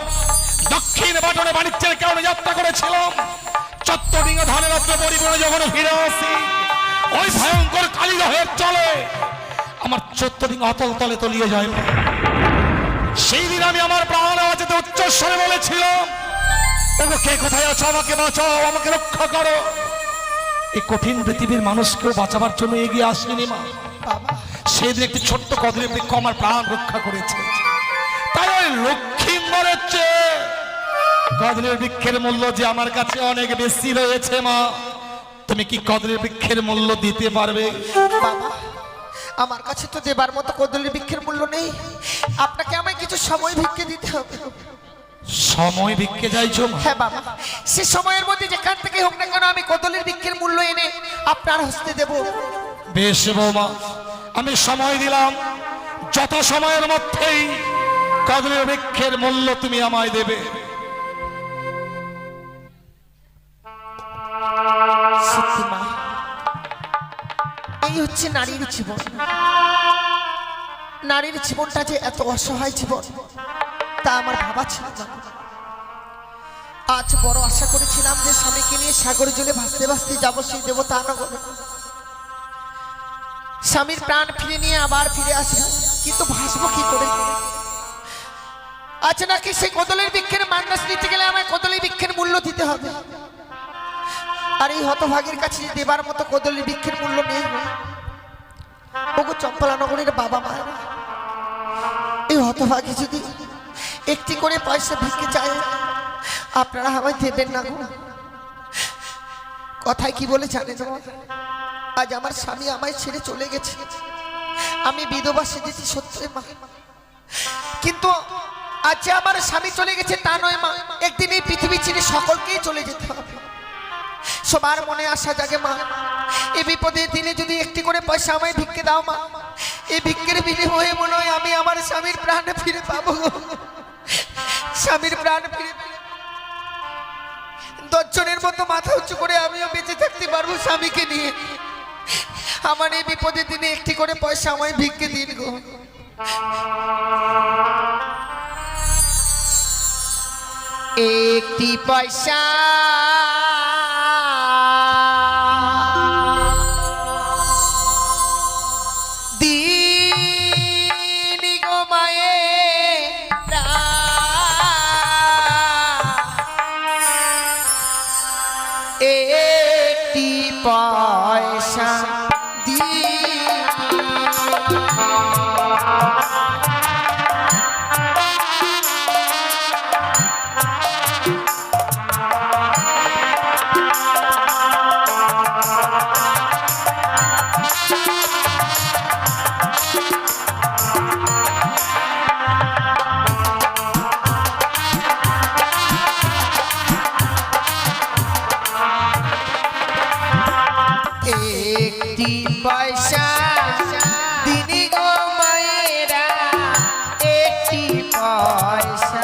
দক্ষিণ বাটনে বাণিজ্যের কারণে যাত্রা করেছিলাম, চত্বরিঙ্গ ধানের রাত্রে পরিপূর্ণ যখন ফিরে আসি, ওই ভয়ঙ্কর কালীদহের চলে আমার চত্বরিঙ্গ অতল তলে তলিয়ে যায়। সেই দিন আমি আমার প্রাণ আওয়াজে উচ্চস্বরে বলেছিলাম, ওগো কে কোথায় আছো, আমাকে বাঁচাও, আমাকে রক্ষা করো। এই কঠিন পৃথিবীর মানুষকেও বাঁচাবার জন্য এগিয়ে আসেনি মা। বাবা সেদিন একটি ছোট্ট কদলীর বৃক্ষ আমার প্রাণ রক্ষা করেছে। তাই ওই লক্ষ্মীন্দরের চেয়ে কদলীর বৃক্ষের মূল্য যে আমার কাছে অনেক বেশি রয়েছে মা। তুমি কি কদলীর বৃক্ষের মূল্য দিতে পারবে? বাবা আমার কাছে তো দেবার মতো কদলীর বৃক্ষের মূল্য নেই, আপনাকে আমায় কিছু সময় ভিক্ষে দিতে হবে। সময় ভিক্ষে চাইছো মা? হ্যাঁ বাবা, সে সময়ের মধ্যে যেখান থেকে হোক না কেন আমি কদলীর বৃক্ষের মূল্য এনে আপনার হস্তে দেব। বেশ বৌমা, আমি সময় দিলাম, যত সময়ের মধ্যেই কদলীর বৃক্ষের মূল্য তুমি আমায় দেবে। সত্যি মা, এই হচ্ছে নারীর জীবন। নারীর জীবনটা যে এত অসহায় জীবন তা আমার ভাবা ছিল না। আজ বড় আশা করেছিলাম যে স্বামীকে নিয়ে সাগর জলে ভাসতে ভাসতে যাবো সেই দেবতা নগরে, স্বামীর প্রাণ ফিরে নিয়ে আবার ফিরে আসবো, কিন্তু ভাসবো কি করে? আজ নাকি সেই কদলের বৃক্ষের মান্নাস নিতে গেলে আমায় কদলের বৃক্ষের মূল্য দিতে হবে। আর এই হতভাগের কাছে দেবার মতো কদলের বৃক্ষের মূল্য নেই। ওগো চম্পলা নগরের বাবা মা, এই হতভাগী যদি একটি করে পয়সা ভিক্ষে চায় আপনারা আমায় দেবেন না গো। কথায় কি বলে জানেন? আজ আমার স্বামী আমায় ছেড়ে চলে গেছে, আমি বিধবা সেজেছি সত্যি মা, কিন্তু আজ যে আমার স্বামী চলে গেছে তা নয় মা, একদিন এই পৃথিবী ছেড়ে সকলকেই চলে যেতে হবে। সবার মনে আশা জাগে মা, এই বিপদের দিনে যদি একটি করে পয়সা আমায় ভিক্ষে দাও মা, এই ভিক্ষের বিনিময়ে মনে হয় আমি আমার স্বামীর প্রাণ ফিরে পাবো। স্বামীর প্রাণ ফিরে 10 জনের মতো মাথা উঁচু করে আমিও বেঁচে থাকতে পারবো স্বামীকে নিয়ে। আমার এই বিপদের দিনে একটি করে পয়সা আমায় ভিক্ষে দিন গো। একটি পয়সা দিন গো মায়েরা, একটি পয়সা একটি পয়সা দিন গো মায়েরা, একটি পয়সা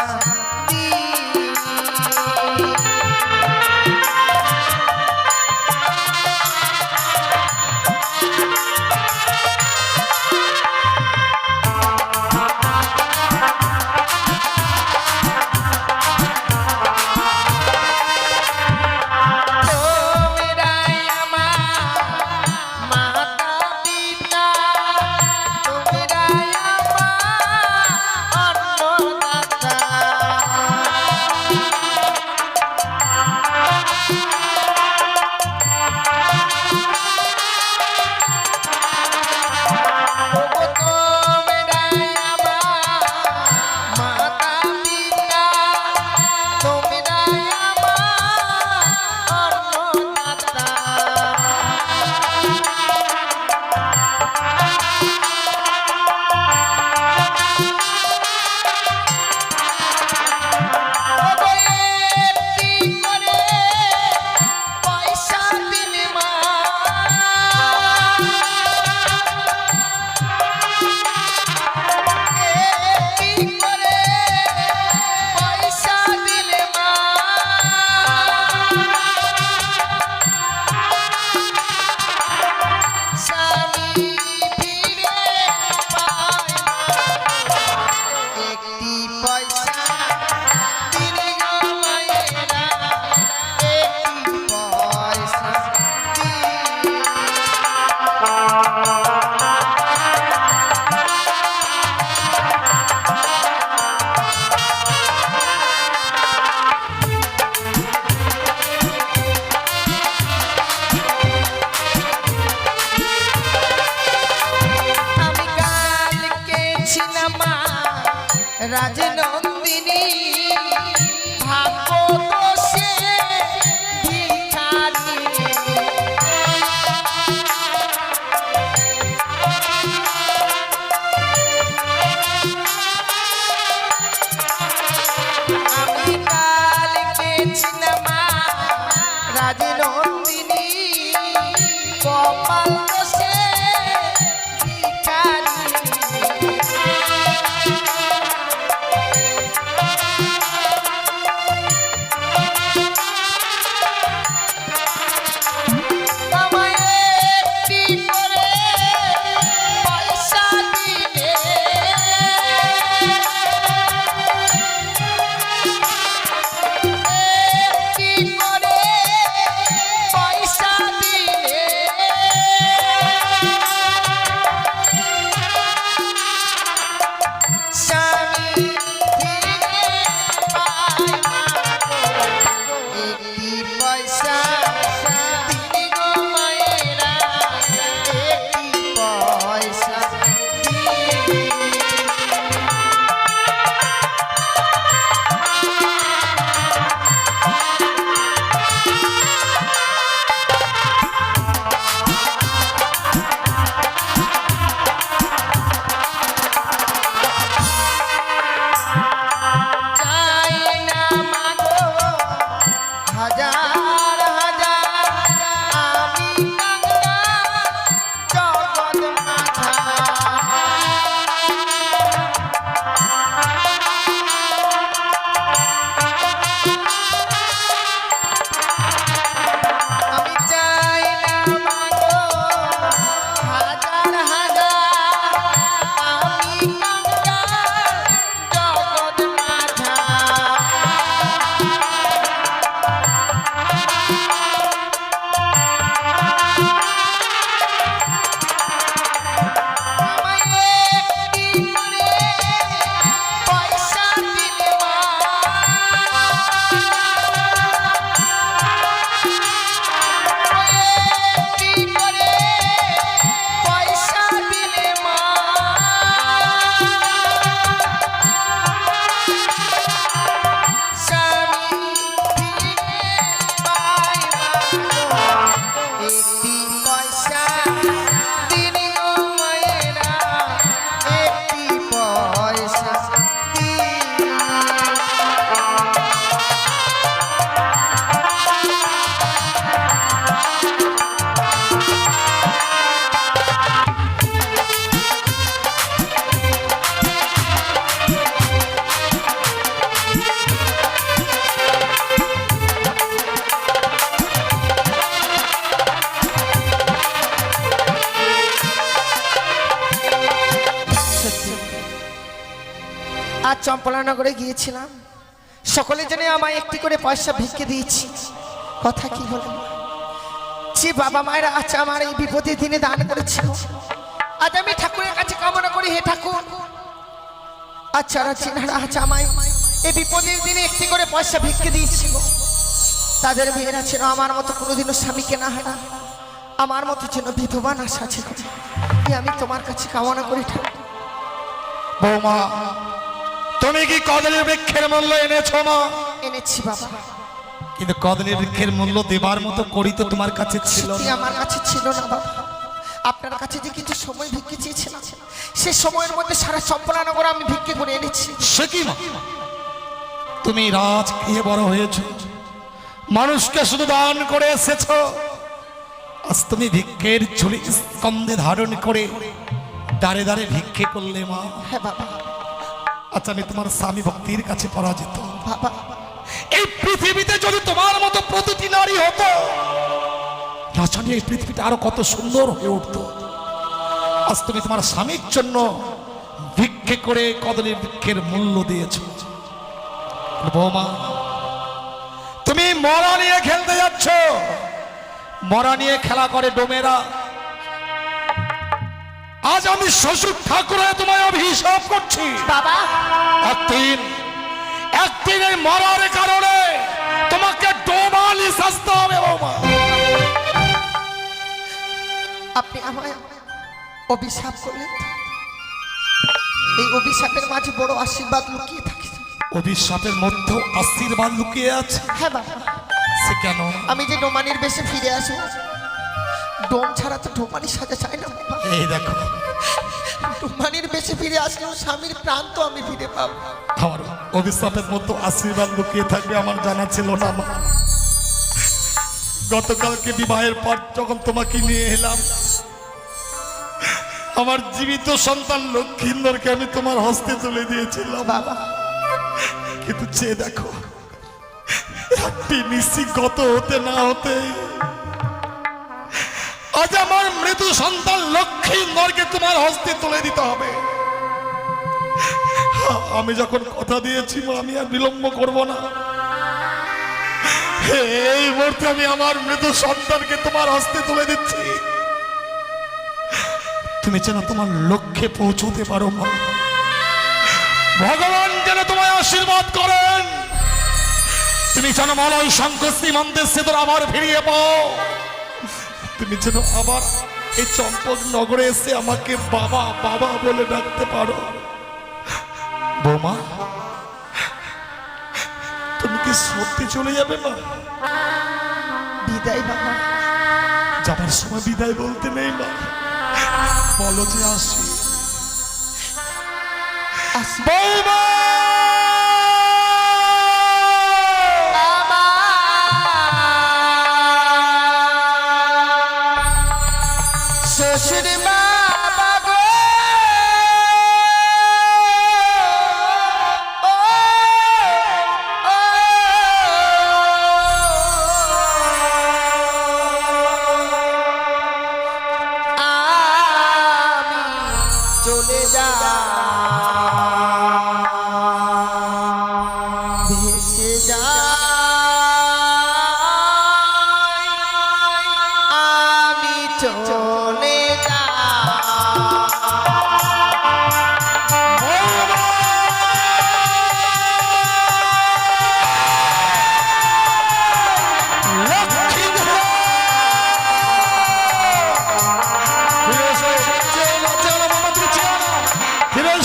রাজনন্দিনী ভাগ্য দোষে ভিখারি, আমি কালকে ছিলাম রাজনন্দিনী কপাল দোষে ভিখারি। আজ চম্পলানগরে গিয়েছিলাম, সকলের জন্য আমায় একটি করে পয়সা ভিক্ষে দিয়েছি। কথা কি হলো, যে বাবা মায়েরা আজ আমার এই বিপদের দিনে দান করেছিল, আজ আমি ঠাকুরের কাছে কামনা করি, হে ঠাকুর আজ যারা চেনারা আজ আমায় এই বিপদের দিনে একটি করে পয়সা ভিক্ষে দিয়েছিল, তাদের মেয়েরা ছিল আমার মতো কোনোদিনও স্বামীকে না হারা, আমার মতো যেন বিধবা না সাজে। আমি তোমার কাছে কামনা করি ঠাকুর। বৌমা, তুমি কি কদলী বৃক্ষের মূল্য এনেছো মা? এনেছি বাবা, কিন্তু কদলী বৃক্ষের মূল্য দেবার মতো করি তো তোমার কাছে ছিল সত্যি না। আমার কাছে ছিল না বাবা। আপনার কাছে যে কিছু সময় ভিক্ষে চেয়েছিলাম, সে সময়ের মধ্যে সারা চম্পলানগর আমি ভিক্ষে করে এনেছি। সে কি মা, তুমি রাজ খেয়ে বড় হয়েছো, মানুষকে শুধু দান করে এসেছো, আজ তুমি ভিক্ষের ঝুলি স্কন্ধে ধারণ করে দাঁড়ে দাঁড়ে ভিক্ষে করলে মা। হ্যাঁ বাবা। আচ্ছা, আমি তোমার স্বামী ভক্তির কাছে পরাজিত। বাবা, এই পৃথিবীতে যদি তোমার মতো প্রতিটি নারী হতো, না জানি এই পৃথিবীটা আরো কত সুন্দর হয়ে উঠতো। আজ তুমি তোমার স্বামীর জন্য ভিক্ষে করে কদলী বৃক্ষের মূল্য দিয়েছো। বৌমা, তুমি মরা নিয়ে খেলতে যাচ্ছ, মরা নিয়ে খেলা করে ডোমেরা। আজ আমি শ্বশুর ঠাকুরে তোমায় অভিশাপ করছি বাবা, একদিন এই মরার কারণে তোমাকে ডোমালি শাস্তি হবে বৌমা। আপনি আমায় অভিশাপ করলেন, এই অভিশাপের মাঝে বড় আশীর্বাদ লুকিয়ে থাকে। অভিশাপের মধ্যেও আশীর্বাদ লুকিয়ে আছে। হ্যাঁ বাবা। সে কেন? আমি যে ডোমানির বেশে ফিরে আসি, ডোম ছাড়া তো ডোমানি সাজা চাই না বাবা। এই দেখো, ডোমানির বেশে ফিরে আসলেও স্বামীর প্রাণ তো আমি ফিরে পাবো। আমার অভিশাপের মধ্যে আশীর্বাদ লুকিয়ে থাকবে আমার জানা ছিল না মা। গতকালকে বিবাহের পর যখন তোমাকে নিয়ে এলাম, আমার জীবিত সন্তান লক্ষ্মীন্দরকে আমি তোমার হস্তে তুলে দিয়েছিলাম বাবা, কিন্তু চেয়ে দেখো, একটি নিশ্চিত গত হতে না হতে আজ আমার মৃত সন্তান লক্ষ্মীন্দরকে তোমার হস্তে তুলে দিতে হবে। আমি যখন কথা দিয়েছি মা, আমি আর বিলম্ব করব না। এই মুহূর্তে আমি আমার মৃত সন্তানকে তোমার হস্তে তুলে দিচ্ছি। তুমি যেন তোমার লক্ষ্যে পৌঁছতে পারো মা। ভগবান যেন তোমায় আশীর্বাদ করেন, তুমি যেন মলয় শঙ্কর শ্রীমন্দির সেতুর আবার ফিরিয়ে পাও। তুমি যেন আবার এই চম্পক নগরে এসে আমাকে বাবা বাবা বলে ডাকতে পারো। বৌমা, তুমি কি সত্যি চলে যাবে মা? বিদায় বাবা। যাবার সময় বিদায় বলতে নেই মা, বলো যে আসি। বৌমা, শ্বশুর বাবা গো, আমি চলে যা ভেসে যা, আমি চলে যা। ফিরে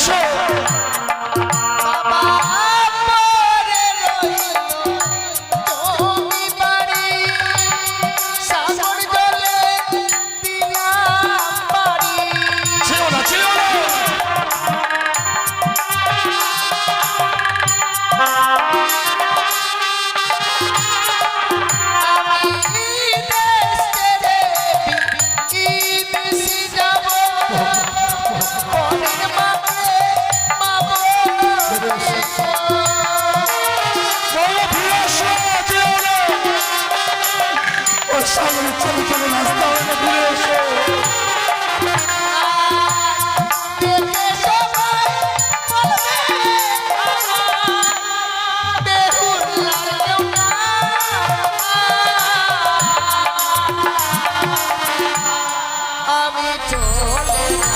চলে যা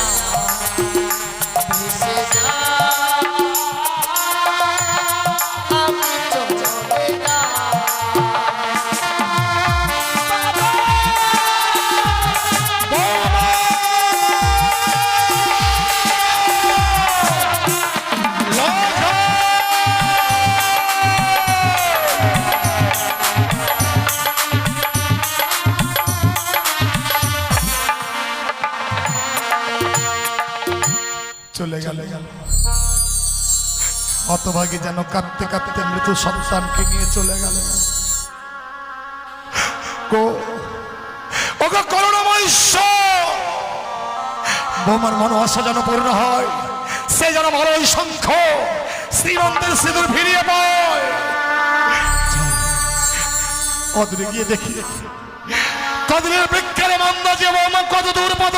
ভেসে যা আমি চলে যা চলে গেল হতভাগী যেন কাঁদতে কাঁদতে মৃত্যু সন্তানকে নিয়ে চলে গেল। করুণাময় ঈশ্বর, বোমার মনোবাসা যেন পূর্ণ হয়, সে যেন ভালোই শঙ্খ শ্রীমন্তের সিঁদুর ফিরিয়ে পায়। অদূরে গিয়ে দেখি কদরের বৃক্ষের মন্দা যে বোমা কত দূর পথ